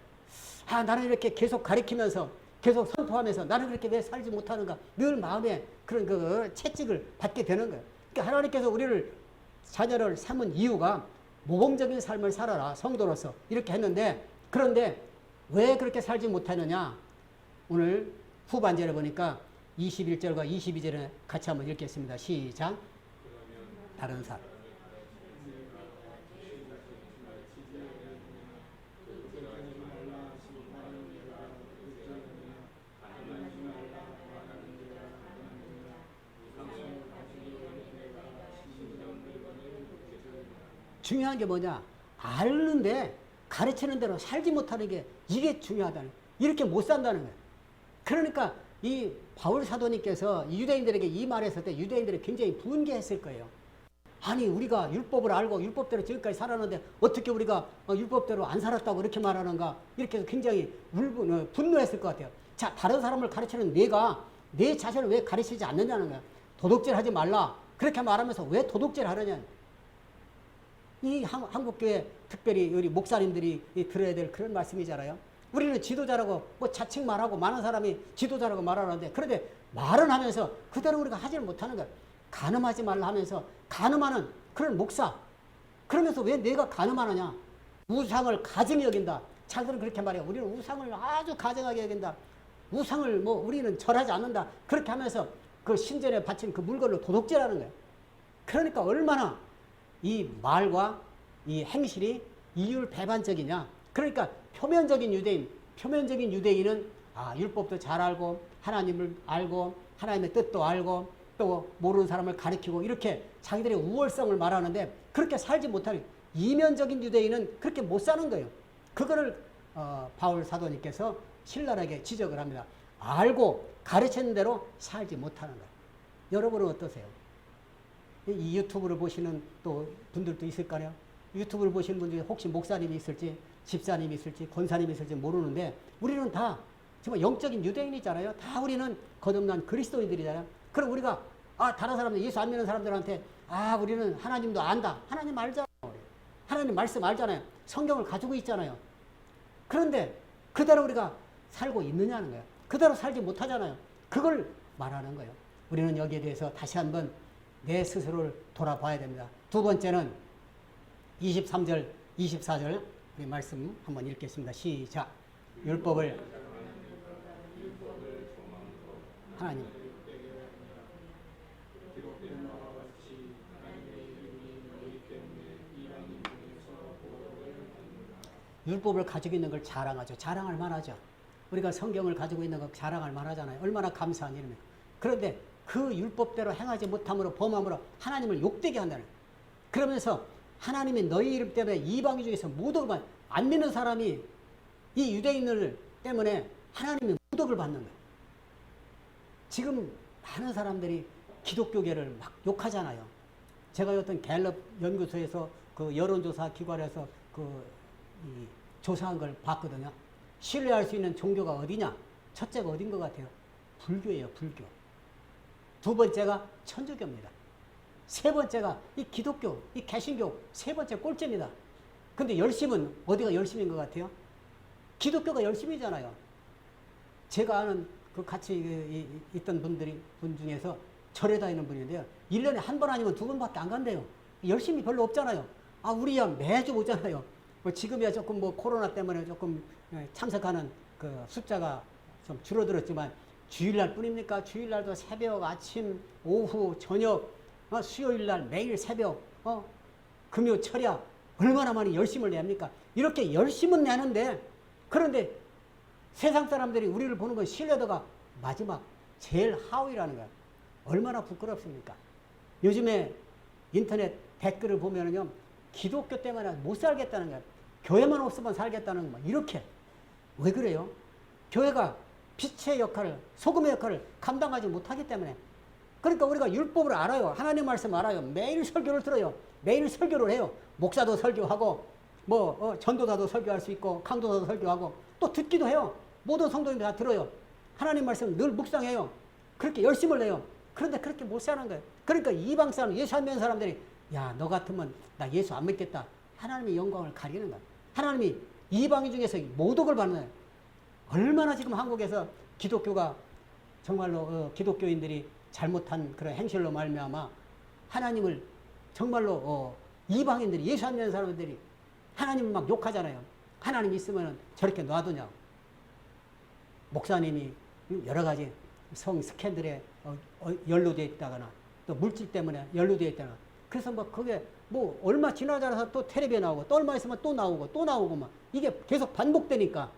나는 이렇게 계속 가르치면서 계속 선포하면서 나는 그렇게 왜 살지 못하는가? 늘 마음에 그런 그 채찍을 받게 되는 거예요. 그러니까 하나님께서 우리를 자녀를 삼은 이유가 모범적인 삶을 살아라 성도로서 이렇게 했는데 그런데 왜 그렇게 살지 못하느냐? 오늘 후반절에 보니까 21절과 22절에 같이 한번 읽겠습니다. 시작. 다른 사람. 중요한 게 뭐냐? 아는데 가르치는 대로 살지 못하는 게 이게 중요하다는 거예요. 이렇게 못 산다는 거예요. 그러니까 이 바울 사도님께서 유대인들에게 이 말했을 때 유대인들이 굉장히 분개했을 거예요. 아니 우리가 율법을 알고 율법대로 지금까지 살았는데 어떻게 우리가 율법대로 안 살았다고 이렇게 말하는가? 이렇게 해서 굉장히 분노했을 것 같아요. 자, 다른 사람을 가르치는 내가 내 자신을 왜 가르치지 않느냐는 거야. 도둑질 하지 말라. 그렇게 말하면서 왜 도둑질 하느냐. 이 한국교회 특별히 우리 목사님들이 들어야 될 그런 말씀이잖아요. 우리는 지도자라고 뭐 자칭 말하고 많은 사람이 지도자라고 말하는데 그런데 말은 하면서 그대로 우리가 하지를 못하는 거예요. 간음하지 말라 하면서 간음하는 그런 목사. 그러면서 왜 내가 간음하느냐. 우상을 가증히 여긴다. 자기들은 그렇게 말해요. 우리는 우상을 아주 가증하게 여긴다. 우상을 뭐 우리는 절하지 않는다. 그렇게 하면서 그 신전에 바친 그 물건을 도둑질하는 거예요. 그러니까 얼마나 이 말과 이 행실이 이율배반적이냐. 그러니까 표면적인 유대인은 율법도 잘 알고 하나님을 알고 하나님의 뜻도 알고 또 모르는 사람을 가르치고 이렇게 자기들의 우월성을 말하는데 그렇게 살지 못하는 이면적인 유대인은 그렇게 못 사는 거예요. 그거를 바울 사도님께서 신랄하게 지적을 합니다. 알고 가르치는 대로 살지 못하는 거예요. 여러분은 어떠세요? 이 유튜브를 보시는 또 분들도 있을 거아요. 유튜브를 보시는 분 중에 혹시 목사님이 있을지 집사님이 있을지 권사님이 있을지 모르는데 우리는 다 정말 영적인 유대인이잖아요. 다 우리는 거듭난 그리스도인들이잖아요. 그럼 우리가 다른 사람들 예수 안 믿는 사람들한테 우리는 하나님도 안다. 하나님 알잖아요. 하나님 말씀 알잖아요. 성경을 가지고 있잖아요. 그런데 그대로 우리가 살고 있느냐는 거예요. 그대로 살지 못하잖아요. 그걸 말하는 거예요. 우리는 여기에 대해서 다시 한번 내 스스로를 돌아봐야 됩니다. 두 번째는 23절, 24절 우리 말씀 한번 읽겠습니다. 시작. 율법을 하나님 율법을 가지고 있는 걸 자랑하죠. 자랑할 만하죠. 우리가 성경을 가지고 있는 걸 자랑할 만하잖아요. 얼마나 감사한 일입니까? 그런데 그 율법대로 행하지 못함으로 범함으로 하나님을 욕되게 한다는 거예요. 그러면서 하나님이 너희 이름 때문에 이방인 중에서 무덕을 안 믿는 사람이 이 유대인들 때문에 하나님이 무덕을 받는 거예요. 지금 많은 사람들이 기독교계를 막 욕하잖아요. 제가 어떤 갤럽 연구소에서 그 여론조사 기관에서 이 조사한 걸 봤거든요. 신뢰할 수 있는 종교가 어디냐? 첫째가 어딘 것 같아요? 불교예요, 불교. 두 번째가 천주교입니다. 세 번째가 이 기독교, 이 개신교 세 번째 꼴찌입니다. 근데 열심은 어디가 열심인 것 같아요? 기독교가 열심이잖아요. 제가 아는 그 같이 있던 분 중에서 절에 다니는 분인데요. 1년에 한 번 아니면 두 번밖에 안 간대요. 열심이 별로 없잖아요. 우리야 매주 오잖아요. 뭐 지금이야 조금 뭐 코로나 때문에 조금 참석하는 그 숫자가 좀 줄어들었지만 주일날 뿐입니까? 주일날도 새벽, 아침, 오후, 저녁, 수요일날 매일 새벽, 금요, 철야 얼마나 많이 열심을 냅니까? 이렇게 열심은 내는데 그런데 세상 사람들이 우리를 보는 건 신뢰도가 마지막 제일 하위라는 거야. 얼마나 부끄럽습니까? 요즘에 인터넷 댓글을 보면은요, 기독교 때문에 못 살겠다는 거야. 교회만 없으면 살겠다는 거. 이렇게. 왜 그래요? 교회가 빛의 역할을, 소금의 역할을 감당하지 못하기 때문에. 그러니까 우리가 율법을 알아요. 하나님 말씀 알아요. 매일 설교를 들어요. 매일 설교를 해요. 목사도 설교하고, 전도사도 설교할 수 있고, 강도사도 설교하고, 또 듣기도 해요. 모든 성도님들 다 들어요. 하나님 말씀 늘 묵상해요. 그렇게 열심을 내요. 그런데 그렇게 못 사는 거예요. 그러니까 이방 사람, 예수 안 믿는 사람들이 야, 너 같으면 나 예수 안 믿겠다. 하나님의 영광을 가리는 거야. 하나님이 이방인 중에서 모독을 받는 거예요. 얼마나 지금 한국에서 기독교가 정말로 기독교인들이 잘못한 그런 행실로 말미암아 하나님을 정말로 이방인들이 예수 안 믿는 사람들이 하나님을 막 욕하잖아요. 하나님 있으면 저렇게 놔두냐고. 목사님이 여러 가지 성 스캔들에 연루되어 있다거나 또 물질 때문에 연루되어 있다거나 그래서 그게 얼마 지나지 않아서 또 텔레비에 나오고 또 얼마 있으면 또 나오고 막 이게 계속 반복되니까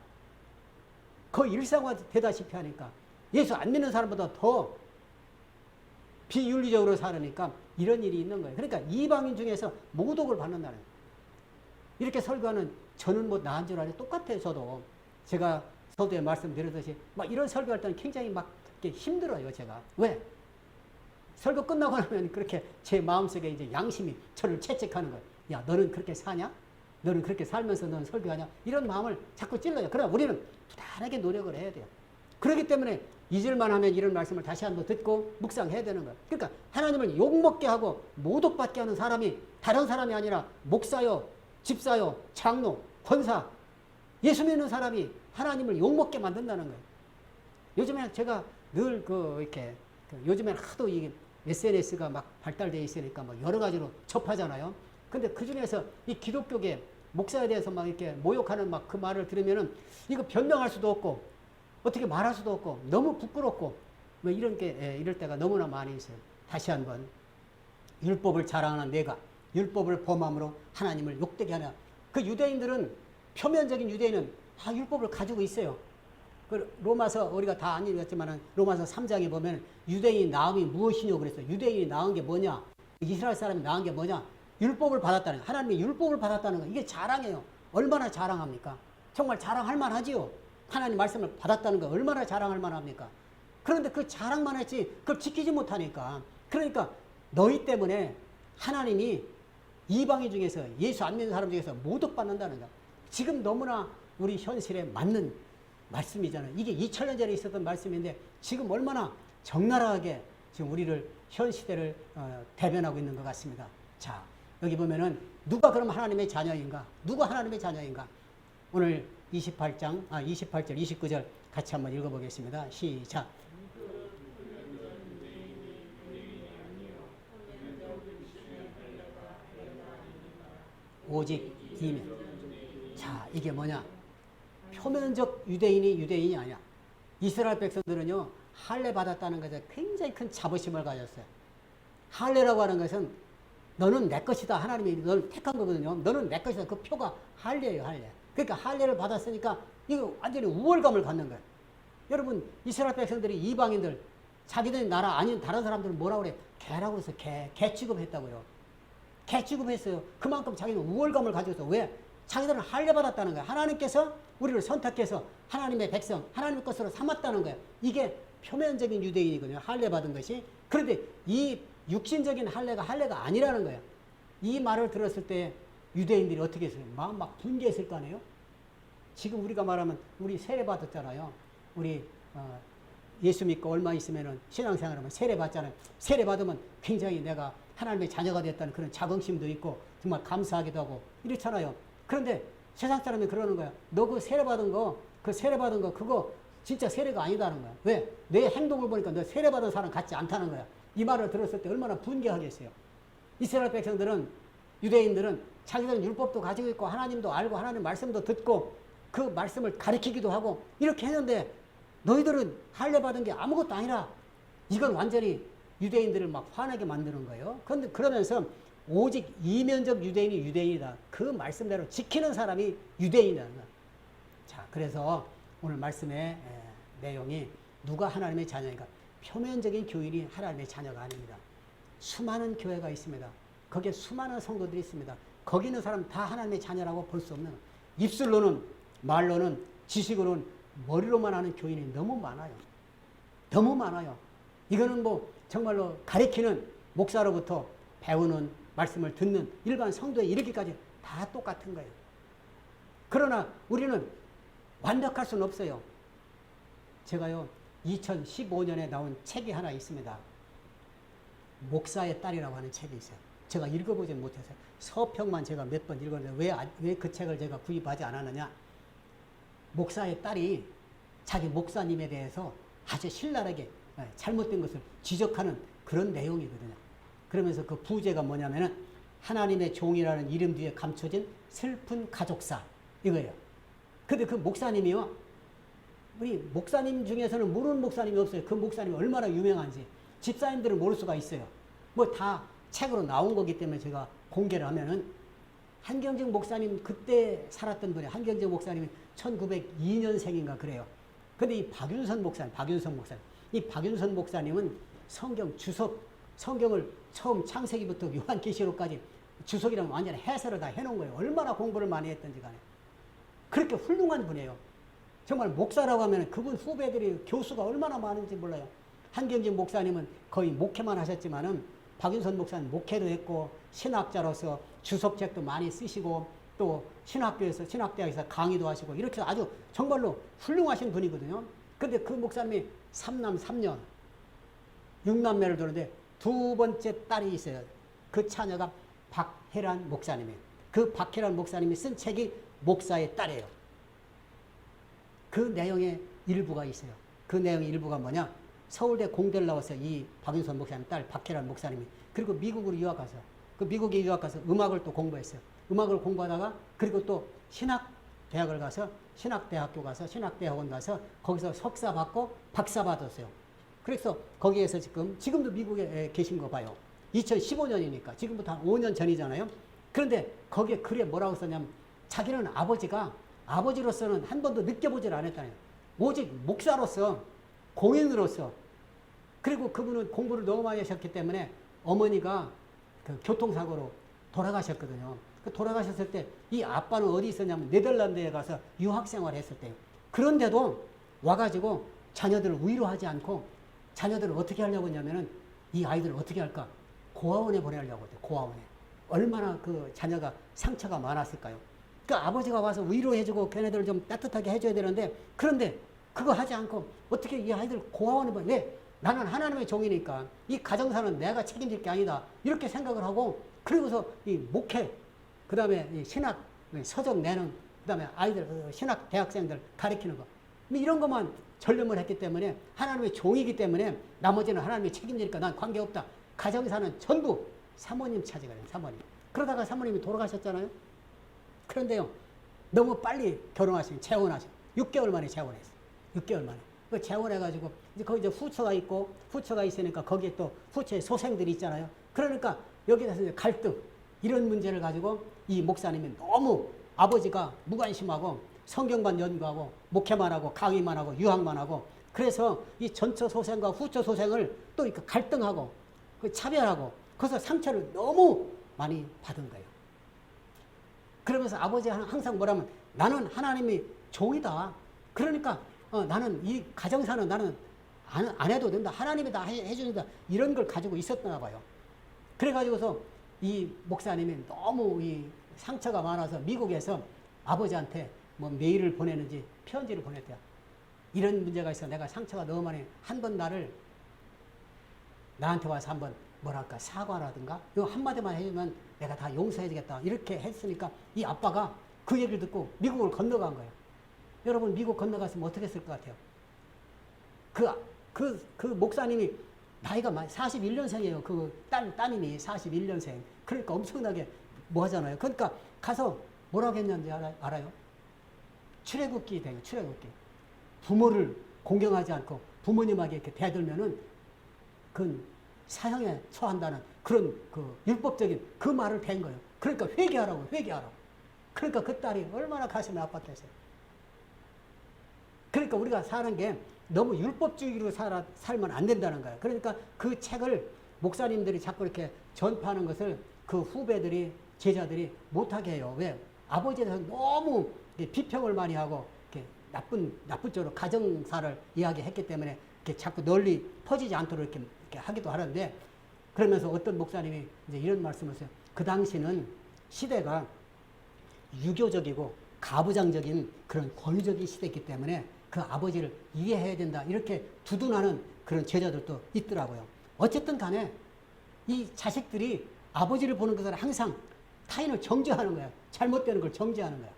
거의 일상화 되다시피 하니까 예수 안 믿는 사람보다 더 비윤리적으로 살으니까 이런 일이 있는 거예요. 그러니까 이방인 중에서 모독을 받는다는 거예요. 이렇게 설교하는 저는 나은 줄 알아요. 똑같아요. 저도 제가 서두에 말씀드렸듯이 이런 설교할 때는 굉장히 힘들어요. 제가 왜? 설교 끝나고 나면 그렇게 제 마음속에 이제 양심이 저를 채찍하는 거예요. 야, 너는 그렇게 사냐? 너는 그렇게 살면서 너는 설교하냐? 이런 마음을 자꾸 찔러요. 그러나 우리는 부단하게 노력을 해야 돼요. 그렇기 때문에 잊을만 하면 이런 말씀을 다시 한번 듣고 묵상해야 되는 거예요. 그러니까 하나님을 욕먹게 하고 모독받게 하는 사람이 다른 사람이 아니라 목사요, 집사요, 장로, 권사, 예수 믿는 사람이 하나님을 욕먹게 만든다는 거예요. 요즘에 제가 늘 이렇게 요즘에 하도 이게 SNS가 막 발달되어 있으니까 뭐 여러 가지로 접하잖아요. 근데 그 중에서 이 기독교계 목사에 대해서 막 이렇게 모욕하는 막 그 말을 들으면은 이거 변명할 수도 없고 어떻게 말할 수도 없고 너무 부끄럽고 뭐 이럴 때가 너무나 많이 있어요. 다시 한번 율법을 자랑하는 내가 율법을 범함으로 하나님을 욕되게 하냐. 그 유대인들은 표면적인 유대인은 다 율법을 가지고 있어요. 그 로마서 우리가 다 안 읽었지만은 로마서 3장에 보면 유대인이 나음이 무엇이냐고 그랬어요. 유대인이 나은 게 뭐냐? 이스라엘 사람이 나은 게 뭐냐? 율법을 받았다는 거. 하나님이 율법을 받았다는 거. 이게 자랑이에요. 얼마나 자랑합니까? 정말 자랑할 만하지요. 하나님 말씀을 받았다는 거 얼마나 자랑할 만합니까? 그런데 그 자랑만 했지 그걸 지키지 못하니까. 그러니까 너희 때문에 하나님이 이방인 중에서 예수 안 믿는 사람 중에서 모독받는다는 거. 지금 너무나 우리 현실에 맞는 말씀이잖아요. 이게 2000년 전에 있었던 말씀인데 지금 얼마나 적나라하게 지금 우리를 현 시대를 대변하고 있는 것 같습니다. 자, 여기 보면은 누가 그럼 하나님의 자녀인가? 누가 하나님의 자녀인가? 오늘 28절, 29절 같이 한번 읽어보겠습니다. 시작. 오직 이면. 자, 이게 뭐냐? 표면적 유대인이 아니야. 이스라엘 백성들은요, 할례 받았다는 것에 굉장히 큰 자부심을 가졌어요. 할례라고 하는 것은 너는 내 것이다. 하나님이 너를 택한 거거든요. 너는 내 것이다. 그 표가 할례예요, 할례. 그러니까 할례를 받았으니까 이거 완전히 우월감을 갖는 거예요. 여러분, 이스라엘 백성들이 이방인들, 자기들 나라 아닌 다른 사람들은 뭐라고 그래? 개라고 해서 개 취급했다고요. 개 취급했어요. 그만큼 자기는 우월감을 가지고 있어. 왜? 자기들은 할례 받았다는 거예요. 하나님께서 우리를 선택해서 하나님의 백성, 하나님의 것으로 삼았다는 거예요. 이게 표면적인 유대인이거든요. 할례 받은 것이. 그런데 이 육신적인 할례가 아니라는 거예요. 이 말을 들었을 때 유대인들이 어떻게 했어요? 마음 막 분개했을 거 아니에요? 지금 우리가 말하면 우리 세례 받았잖아요. 우리 예수 믿고 얼마 있으면은 신앙생활하면 세례 받잖아요. 세례 받으면 굉장히 내가 하나님의 자녀가 됐다는 그런 자긍심도 있고 정말 감사하기도 하고 이렇잖아요. 그런데 세상 사람이 그러는 거야. 너 그 세례 받은 거 그거 진짜 세례가 아니다는 거야. 왜? 내 행동을 보니까 너 세례 받은 사람 같지 않다는 거야. 이 말을 들었을 때 얼마나 분개하겠어요. 이스라엘 백성들은, 유대인들은 자기들은 율법도 가지고 있고 하나님도 알고 하나님 말씀도 듣고 그 말씀을 가르치기도 하고 이렇게 했는데 너희들은 할례 받은 게 아무것도 아니라 이건 완전히 유대인들을 막 화나게 만드는 거예요. 그런데 그러면서 오직 이면적 유대인이 유대인이다. 그 말씀대로 지키는 사람이 유대인이라는 거야. 자, 그래서 오늘 말씀의 내용이 누가 하나님의 자녀인가? 표면적인 교인이 하나님의 자녀가 아닙니다. 수많은 교회가 있습니다. 거기에 수많은 성도들이 있습니다. 거기 있는 사람 다 하나님의 자녀라고 볼 수 없는, 입술로는, 말로는, 지식으로는, 머리로만 하는 교인이 너무 많아요. 너무 많아요. 이거는 뭐 정말로 가르치는 목사로부터 배우는, 말씀을 듣는 일반 성도에 이르기까지 다 똑같은 거예요. 그러나 우리는 완벽할 수는 없어요. 제가요 2015년에 나온 책이 하나 있습니다. 목사의 딸이라고 하는 책이 있어요. 제가 읽어보지 못해서 서평만 제가 몇 번 읽었는데 왜 그 책을 제가 구입하지 않았느냐. 목사의 딸이 자기 목사님에 대해서 아주 신랄하게 잘못된 것을 지적하는 그런 내용이거든요. 그러면서 그 부제가 뭐냐면은 하나님의 종이라는 이름 뒤에 감춰진 슬픈 가족사 이거예요. 근데 그 목사님이요, 우리 목사님 중에서는 모르는 목사님이 없어요. 그 목사님이 얼마나 유명한지 집사님들은 모를 수가 있어요. 뭐 다 책으로 나온 거기 때문에 제가 공개를 하면은 한경직 목사님 그때 살았던 분이에요. 한경직 목사님이 1902년생인가 그래요. 근데 이 박윤선 목사님, 이 박윤선 목사님은 성경을 처음 창세기부터 요한계시록까지 주석이랑 완전히 해설을 다 해놓은 거예요. 얼마나 공부를 많이 했던지 간에. 그렇게 훌륭한 분이에요. 정말 목사라고 하면 그분 후배들이 교수가 얼마나 많은지 몰라요. 한경직 목사님은 거의 목회만 하셨지만은 박윤선 목사님 목회도 했고 신학자로서 주석책도 많이 쓰시고 또 신학대학에서 강의도 하시고 이렇게 아주 정말로 훌륭하신 분이거든요. 근데 그 목사님이 삼남 삼녀, 육남매를 두는데 두 번째 딸이 있어요. 그 처녀가 박혜란 목사님이에요. 그 박혜란 목사님이 쓴 책이 목사의 딸이에요. 그 내용의 일부가 있어요. 그 내용의 일부가 뭐냐? 서울대 공대를 나와서 이 박윤선 목사님 딸 박혜란 목사님이 그리고 미국으로 유학 가서 그 미국에 유학 가서 음악을 또 공부했어요. 음악을 공부하다가 그리고 또 신학대학을 가서 신학대학교 가서 신학대학원 가서 거기서 석사 받고 박사 받았어요. 그래서 거기에서 지금도 미국에 계신 거 봐요. 2015년이니까 지금부터 한 5년 전이잖아요. 그런데 거기에 글에 뭐라고 썼냐면 자기는 아버지로서는 한 번도 느껴보질 않았다네요. 오직 목사로서 공인으로서 그리고 그분은 공부를 너무 많이 하셨기 때문에 어머니가 그 교통사고로 돌아가셨거든요. 그 돌아가셨을 때 이 아빠는 어디 있었냐면 네덜란드에 가서 유학생활을 했을 때요. 그런데도 와가지고 자녀들을 위로하지 않고 자녀들을 어떻게 하려고 했냐면은 이 아이들을 어떻게 할까? 고아원에 보내려고 했대요. 고아원에. 얼마나 그 자녀가 상처가 많았을까요? 그 아버지가 와서 위로해주고 걔네들을 좀 따뜻하게 해줘야 되는데 그런데 그거 하지 않고 어떻게 이 아이들 고아원에 보내? 왜? 나는 하나님의 종이니까 이 가정사는 내가 책임질 게 아니다. 이렇게 생각을 하고 그리고서 이 목회 그 다음에 신학 서적 내는 그 다음에 아이들 신학 대학생들 가르치는 거 이런 것만 전념을 했기 때문에 하나님의 종이기 때문에 나머지는 하나님의 책임지니까 난 관계없다. 가정사는 전부 사모님 차지거든요. 사모님. 그러다가 사모님이 돌아가셨잖아요. 그런데요. 너무 빨리 결혼하시고 재혼하시고 6개월 만에 재혼했어요. 6개월 만에. 그 재혼해가지고 이제 거기 이제 후처가 있고 후처가 있으니까 거기에 또 후처의 소생들이 있잖아요. 그러니까 여기서 이제 갈등 이런 문제를 가지고 이 목사님이 너무 아버지가 무관심하고 성경만 연구하고 목회만 하고 강의만 하고 유학만 하고 그래서 이 전처 소생과 후처 소생을 또 이렇게 갈등하고 그 차별하고 그래서 상처를 너무 많이 받은 거예요. 그러면서 아버지가 항상 뭐라면 나는 하나님이 종이다. 그러니까 나는 이 가정사는 나는 안 해도 된다. 하나님이 다 해주는다. 이런 걸 가지고 있었나 봐요. 그래가지고서 이 목사님이 너무 이 상처가 많아서 미국에서 아버지한테 뭐 메일을 보내는지 편지를 보냈대요. 이런 문제가 있어. 내가 상처가 너무 많이 한번 나한테 와서 한번 뭐랄까 사과라든가 이거 한마디만 해주면 내가 다 용서해주겠다. 이렇게 했으니까 이 아빠가 그 얘기를 듣고 미국을 건너간 거예요. 여러분 미국 건너갔으면 어떻게 했을 것 같아요? 그 목사님이 나이가 41년생이에요. 그 따님이 41년생. 그러니까 엄청나게 뭐 하잖아요. 그러니까 가서 뭐라고 했는지 알아요? 출애굽기 돼요. 출애굽기. 부모를 공경하지 않고 부모님에게 이렇게 대들면은 그 사형에 처한다는 그런 그 율법적인 그 말을 댄 거예요. 그러니까 회개하라고. 그러니까 그 딸이 얼마나 가슴이 아팠겠어요. 그러니까 우리가 사는 게 너무 율법주의로 살면 안 된다는 거예요. 그러니까 그 책을 목사님들이 자꾸 이렇게 전파하는 것을 그 후배들이 제자들이 못하게 해요. 왜? 아버지에 대해서 너무 비평을 많이 하고 이렇게 나쁜 쪽으로 가정사를 이야기했기 때문에 이렇게 자꾸 널리 퍼지지 않도록 이렇게 하기도 하는데 그러면서 어떤 목사님이 이제 이런 말씀을 했어요. 그 당시는 시대가 유교적이고 가부장적인 그런 권위적인 시대이기 때문에 그 아버지를 이해해야 된다. 이렇게 두둔하는 그런 제자들도 있더라고요. 어쨌든 간에 이 자식들이 아버지를 보는 것을 항상 타인을 정죄하는 거야. 잘못되는 걸 정죄하는 거야.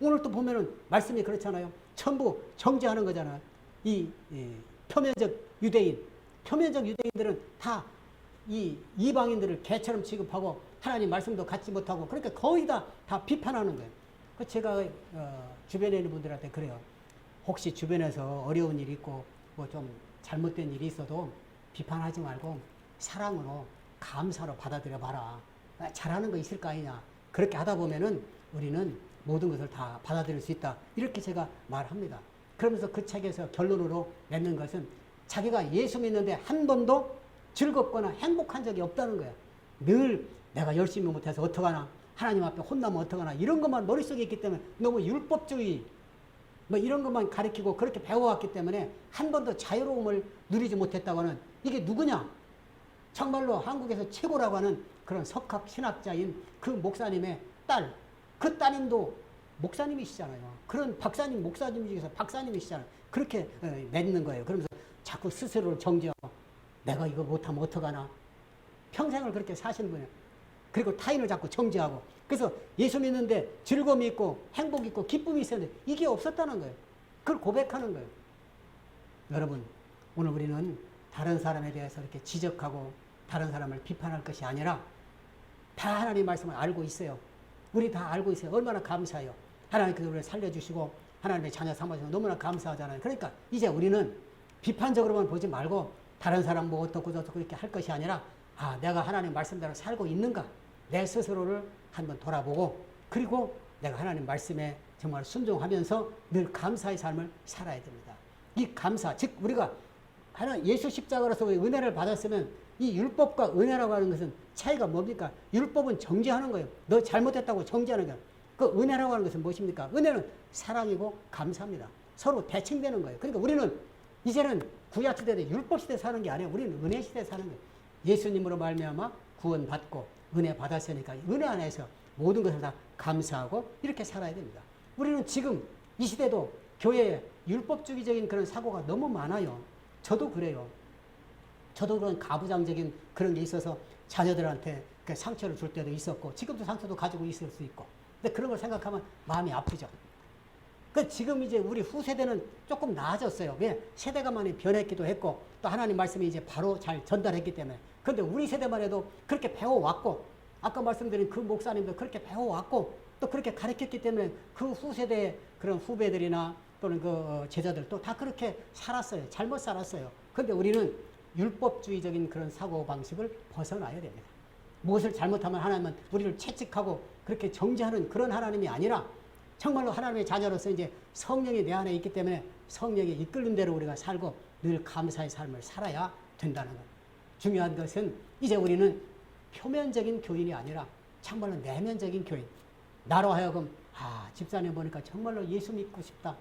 오늘 또 보면은 말씀이 그렇잖아요. 전부 정죄하는 거잖아요. 이 표면적 유대인들은 다 이 이방인들을 개처럼 취급하고 하나님 말씀도 갖지 못하고 그러니까 거의 다 비판하는 거예요. 제가 주변에 있는 분들한테 그래요. 혹시 주변에서 어려운 일이 있고 뭐 좀 잘못된 일이 있어도 비판하지 말고 사랑으로 감사로 받아들여 봐라. 잘하는 거 있을 거 아니냐. 그렇게 하다 보면은 우리는 모든 것을 다 받아들일 수 있다. 이렇게 제가 말합니다. 그러면서 그 책에서 결론으로 맺는 것은 자기가 예수 믿는데 한 번도 즐겁거나 행복한 적이 없다는 거야. 늘 내가 열심히 못해서 어떡하나, 하나님 앞에 혼나면 어떡하나, 이런 것만 머릿속에 있기 때문에 너무 율법주의 뭐 이런 것만 가르치고 그렇게 배워왔기 때문에 한 번도 자유로움을 누리지 못했다고 하는 이게 누구냐? 정말로 한국에서 최고라고 하는 그런 석학 신학자인 그 목사님의 딸, 그 따님도 목사님이시잖아요. 그런 박사님, 목사님 중에서 박사님이시잖아요. 그렇게 맺는 거예요. 그러면서 자꾸 스스로를 정죄하고 내가 이거 못하면 어떡하나. 평생을 그렇게 사시는 분이에요. 그리고 타인을 자꾸 정죄하고. 그래서 예수 믿는데 즐거움이 있고 행복이 있고 기쁨이 있었는데 이게 없었다는 거예요. 그걸 고백하는 거예요. 여러분, 오늘 우리는 다른 사람에 대해서 이렇게 지적하고 다른 사람을 비판할 것이 아니라 다 하나님 말씀을 알고 있어요. 우리 다 알고 있어요. 얼마나 감사해요. 하나님께서 우리를 살려주시고 하나님의 자녀 삼아주셔서 너무나 감사하잖아요. 그러니까 이제 우리는 비판적으로만 보지 말고 다른 사람 뭐 어떻고 저떻고 이렇게 할 것이 아니라 내가 하나님 말씀대로 살고 있는가? 내 스스로를 한번 돌아보고 그리고 내가 하나님 말씀에 정말 순종하면서 늘 감사의 삶을 살아야 됩니다. 이 감사, 즉 우리가 예수 십자가로서 은혜를 받았으면 이 율법과 은혜라고 하는 것은 차이가 뭡니까? 율법은 정죄하는 거예요. 너 잘못했다고 정죄하는 거예요. 그 은혜라고 하는 것은 무엇입니까? 은혜는 사랑이고 감사입니다. 서로 대칭되는 거예요. 그러니까 우리는 이제는 구약 시대에 율법 시대에 사는 게 아니에요. 우리는 은혜 시대에 사는 거예요. 예수님으로 말미암아 구원받고 은혜 받았으니까 은혜 안에서 모든 것을 다 감사하고 이렇게 살아야 됩니다. 우리는 지금 이 시대도 교회에 율법주의적인 그런 사고가 너무 많아요. 저도 그래요. 저도 그런 가부장적인 그런 게 있어서 자녀들한테 상처를 줄 때도 있었고 지금도 상처도 가지고 있을 수 있고 근데 그런 걸 생각하면 마음이 아프죠. 지금 이제 우리 후세대는 조금 나아졌어요. 왜? 세대가 많이 변했기도 했고 또 하나님 말씀이 이제 바로 잘 전달했기 때문에. 그런데 우리 세대만 해도 그렇게 배워왔고 아까 말씀드린 그 목사님도 그렇게 배워왔고 또 그렇게 가르쳤기 때문에 그 후세대의 그런 후배들이나 또는 그 제자들도 다 그렇게 살았어요. 잘못 살았어요. 그런데 우리는 율법주의적인 그런 사고방식을 벗어나야 됩니다. 무엇을 잘못하면 하나님은 우리를 채찍하고 그렇게 정죄하는 그런 하나님이 아니라 정말로 하나님의 자녀로서 이제 성령이 내 안에 있기 때문에 성령의 이끌림 대로 우리가 살고 늘 감사의 삶을 살아야 된다는 것. 중요한 것은 이제 우리는 표면적인 교인이 아니라 정말로 내면적인 교인. 나로 하여금 집사님 보니까 정말로 예수 믿고 싶다.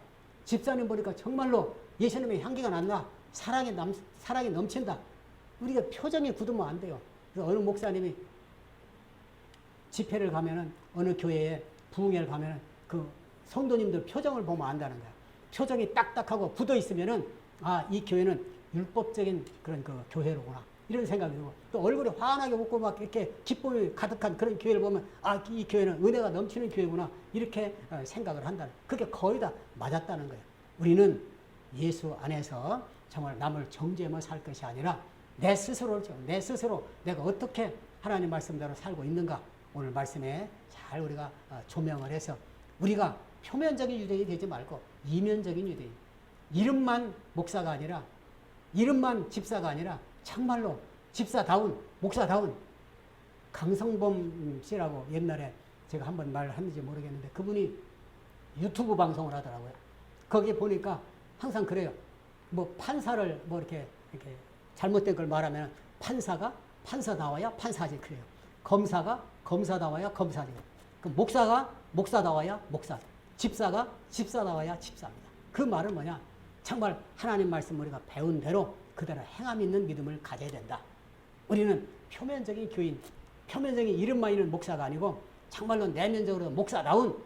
집사님 보니까 정말로 예수님의 향기가 난다. 사랑이 넘친다. 우리가 표정이 굳으면 안 돼요. 그래서 어느 목사님이 집회를 가면은 어느 교회에 부흥회를 가면은 그 성도님들 표정을 보면 안다는 거야. 표정이 딱딱하고 굳어 있으면은 이 교회는 율법적인 그런 그 교회로구나. 이런 생각이 들고 또 얼굴이 환하게 웃고 막 이렇게 기쁨이 가득한 그런 교회를 보면 이 교회는 은혜가 넘치는 교회구나. 이렇게 생각을 한다는. 그게 거의 다 맞았다는 거예요. 우리는 예수 안에서 정말 남을 정죄하며 살 것이 아니라 내 스스로 내가 어떻게 하나님 말씀대로 살고 있는가 오늘 말씀에 잘 우리가 조명을 해서 우리가 표면적인 유대인이 되지 말고 이면적인 유대인. 이름만 목사가 아니라 이름만 집사가 아니라 정말로 집사다운 목사다운 강성범 씨라고 옛날에 제가 한번 말했는지 모르겠는데 그분이 유튜브 방송을 하더라고요. 거기 보니까 항상 그래요. 뭐 판사를 뭐 이렇게 잘못된 걸 말하면 판사가 판사다워야 판사지 그래요. 검사가 검사다워야 검사지. 그 목사가 목사다워야 목사. 집사가 집사다워야 집사입니다. 그 말은 뭐냐? 정말 하나님 말씀 우리가 배운 대로 그대로 행함 있는 믿음을 가져야 된다. 우리는 표면적인 교인, 표면적인 이름만 있는 목사가 아니고 정말로 내면적으로 목사다운,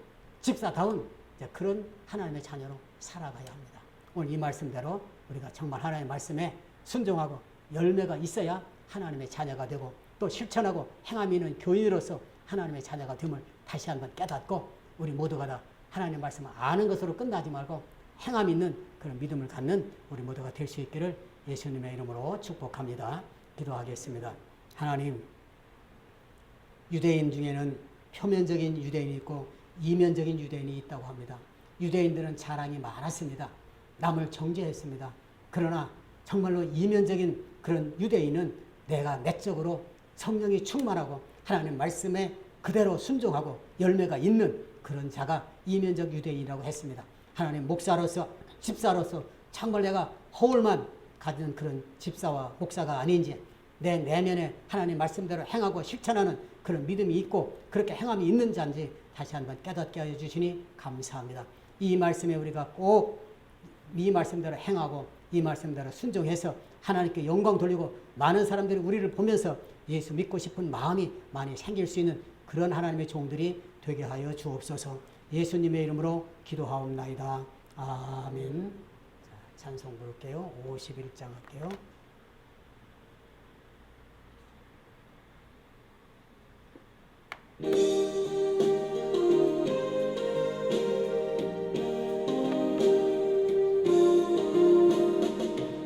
집사다운 그런 하나님의 자녀로 살아가야 합니다. 오늘 이 말씀대로 우리가 정말 하나님의 말씀에 순종하고 열매가 있어야 하나님의 자녀가 되고 또 실천하고 행함이 있는 교인으로서 하나님의 자녀가 됨을 다시 한번 깨닫고 우리 모두가 다 하나님의 말씀을 아는 것으로 끝나지 말고 행함 있는 그런 믿음을 갖는 우리 모두가 될 수 있기를 예수님의 이름으로 축복합니다. 기도하겠습니다. 하나님, 유대인 중에는 표면적인 유대인이 있고 이면적인 유대인이 있다고 합니다. 유대인들은 자랑이 많았습니다. 남을 정죄했습니다. 그러나 정말로 이면적인 그런 유대인은 내가 내적으로 성령이 충만하고 하나님 말씀에 그대로 순종하고 열매가 있는 그런 자가 이면적 유대인이라고 했습니다. 하나님 목사로서 집사로서 정말 내가 허울만 가진 그런 집사와 목사가 아닌지 내 내면에 하나님 말씀대로 행하고 실천하는 그런 믿음이 있고 그렇게 행함이 있는 자인지 다시 한번 깨닫게 하여 주시니 감사합니다. 이 말씀에 우리가 꼭 이 말씀대로 행하고 이 말씀대로 순종해서 하나님께 영광 돌리고 많은 사람들이 우리를 보면서 예수 믿고 싶은 마음이 많이 생길 수 있는 그런 하나님의 종들이 되게 하여 주옵소서. 예수님의 이름으로 기도하옵나이다. 아멘. 자, 찬송 부를게요. 51장 할게요.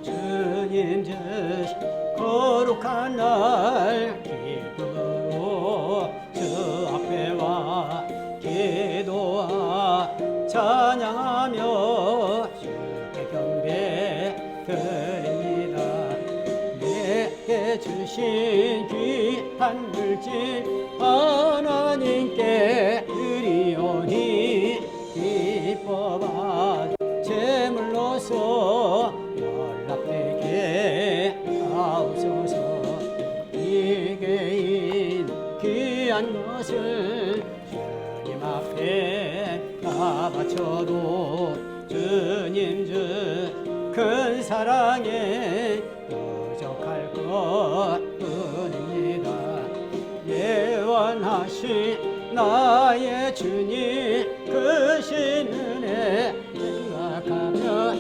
주님 주신 거룩한 날 기쁨으로 주 앞에 와 기도와 찬양하며 주께 경배 드립니다. 내게 주신 귀한 물질 하나님께 드리오니 기뻐봐 제물로서 연락되게 하옵소서. 이게인 귀한 것을 주님 앞에 다 바쳐도 주님 주 큰 사랑에 부족할 것뿐입니다. 예언하신 나의 주님 크신 은혜 생각하며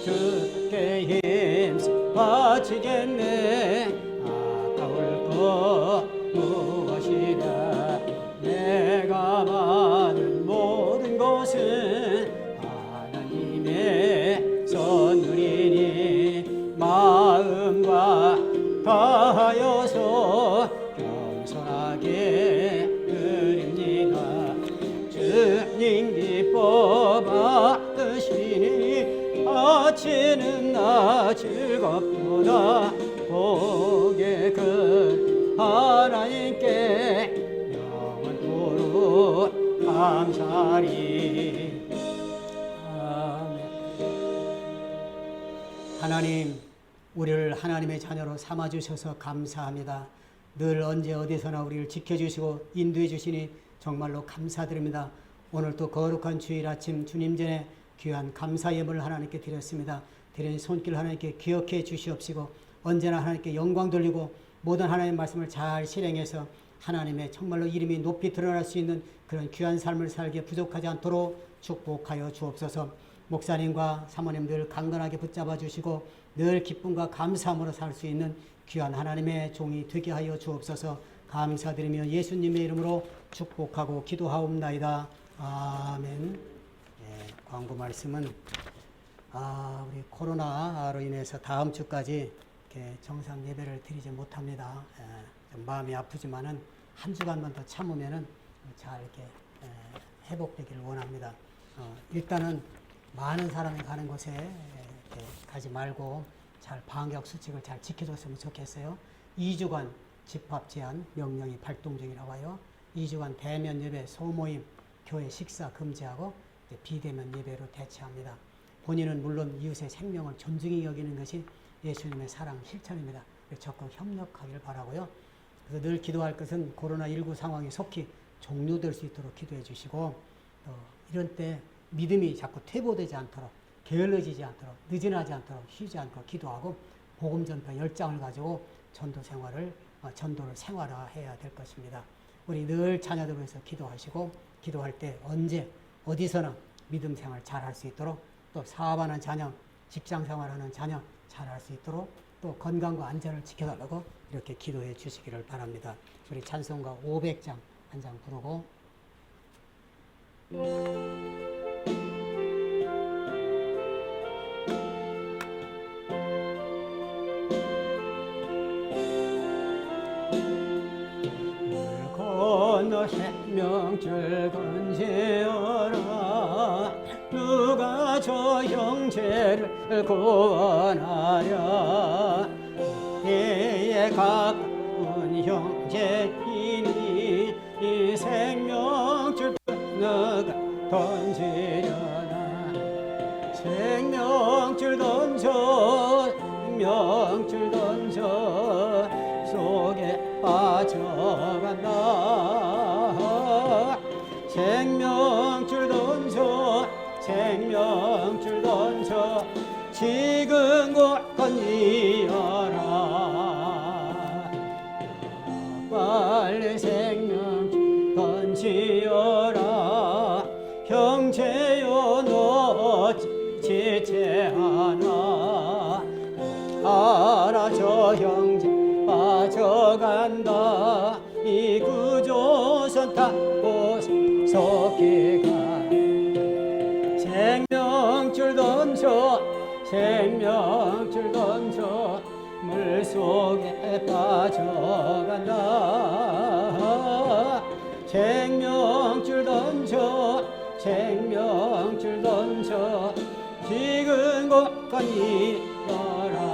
주께 힘써 바치겠네. 아까울 것 무엇이랴. 내가 받은 모든 것은 하나님의 선물이니 마음과 다하여서 겸손하게 드립니다. 주님 기뻐 받으시니 바치는 나 즐겁도다. 복의 그 하나님께 영원토록 감사하리. 아멘. 하나님, 우리를 하나님의 자녀로 삼아주셔서 감사합니다. 늘 언제 어디서나 우리를 지켜주시고 인도해 주시니 정말로 감사드립니다. 오늘 또 거룩한 주일 아침 주님 전에 귀한 감사 예물을 하나님께 드렸습니다. 드린 손길 하나님께 기억해 주시옵시고 언제나 하나님께 영광 돌리고 모든 하나님의 말씀을 잘 실행해서 하나님의 정말로 이름이 높이 드러날 수 있는 그런 귀한 삶을 살기에 부족하지 않도록 축복하여 주옵소서. 목사님과 사모님들 강건하게 붙잡아 주시고 늘 기쁨과 감사함으로 살 수 있는 귀한 하나님의 종이 되게 하여 주옵소서. 감사드리며 예수님의 이름으로 축복하고 기도하옵나이다. 아멘. 예, 광고 말씀은 우리 코로나로 인해서 다음 주까지 이렇게 정상 예배를 드리지 못합니다. 좀 마음이 아프지만은 한 주간만 더 참으면은 잘 이렇게 회복되기를 원합니다. 일단은 많은 사람이 가는 곳에 이렇게 가지 말고 잘 방역 수칙을 잘 지켜줬으면 좋겠어요. 2주간 집합 제한 명령이 발동 중이라고 하여 2주간 대면 예배, 소모임, 교회 식사 금지하고 비대면 예배로 대체합니다. 본인은 물론 이웃의 생명을 존중히 여기는 것이 예수님의 사랑 실천입니다. 적극 협력하길 바라고요. 그래서 늘 기도할 것은 코로나19 상황이 속히 종료될 수 있도록 기도해 주시고 이런 때 믿음이 자꾸 퇴보되지 않도록 게을러지지 않도록 늦어나지 않도록 쉬지 않고 기도하고 복음 전파 열정을 가지고 전도를 생활화해야 될 것입니다. 우리 늘 자녀들을 위해서 기도하시고 기도할 때 언제 어디서나 믿음 생활 잘할 수 있도록 또 사업하는 자녀, 직장 생활하는 자녀 잘할 수 있도록 또 건강과 안전을 지켜달라고 이렇게 기도해 주시기를 바랍니다. 우리 찬송가 500장 한 장 부르고 물 건너 생명줄 건지어라 누가 저 형제를 구원하랴 때에 가까운 형제이니 이 생명줄 너가 던지려나 생명줄 던져 생명줄 던져 속에 빠져간다 생명줄 던져 생명줄 던져 지금 곧 건지어라 빨리 생명줄 건지어라 제하나 알아 저 형제 빠져간다 이 구조선 타고 속히 가 생명줄 던져 생명줄 던져 물속에 빠져간다 생명줄 던져 생명줄 던져 지금 곳간이 떠라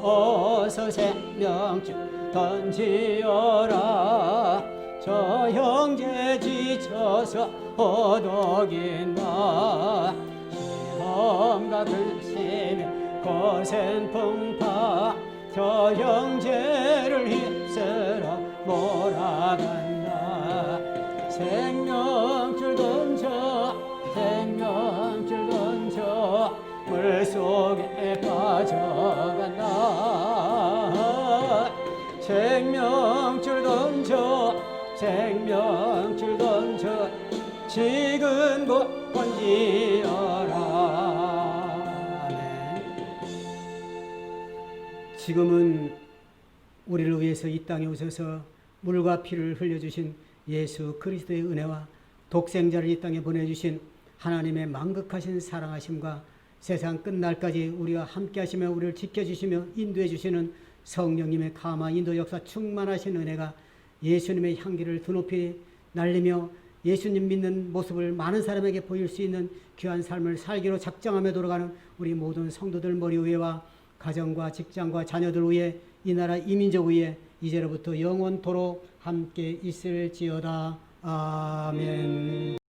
어서 생명줄 던지어라 저 형제 지쳐서 호독인다 시험과 근심에 거센 풍파 저 형제를 힘쓰러 몰아간다 생명줄 던져 생명줄 던져 물속에 빠져간다 생명줄 던져 생명줄 던져 지금 곧 건지어라 아멘. 지금은 우리를 위해서 이 땅에 오셔서 물과 피를 흘려주신 예수 그리스도의 은혜와 독생자를 이 땅에 보내주신 하나님의 만극하신 사랑하심과 세상 끝날까지 우리와 함께 하시며 우리를 지켜주시며 인도해 주시는 성령님의 감화 인도 역사 충만하신 은혜가 예수님의 향기를 드높이 날리며 예수님 믿는 모습을 많은 사람에게 보일 수 있는 귀한 삶을 살기로 작정하며 돌아가는 우리 모든 성도들 머리 위에와 가정과 직장과 자녀들 위에 이 나라 이민족 위에 이제로부터 영원토록 함께 있을지어다. 아멘.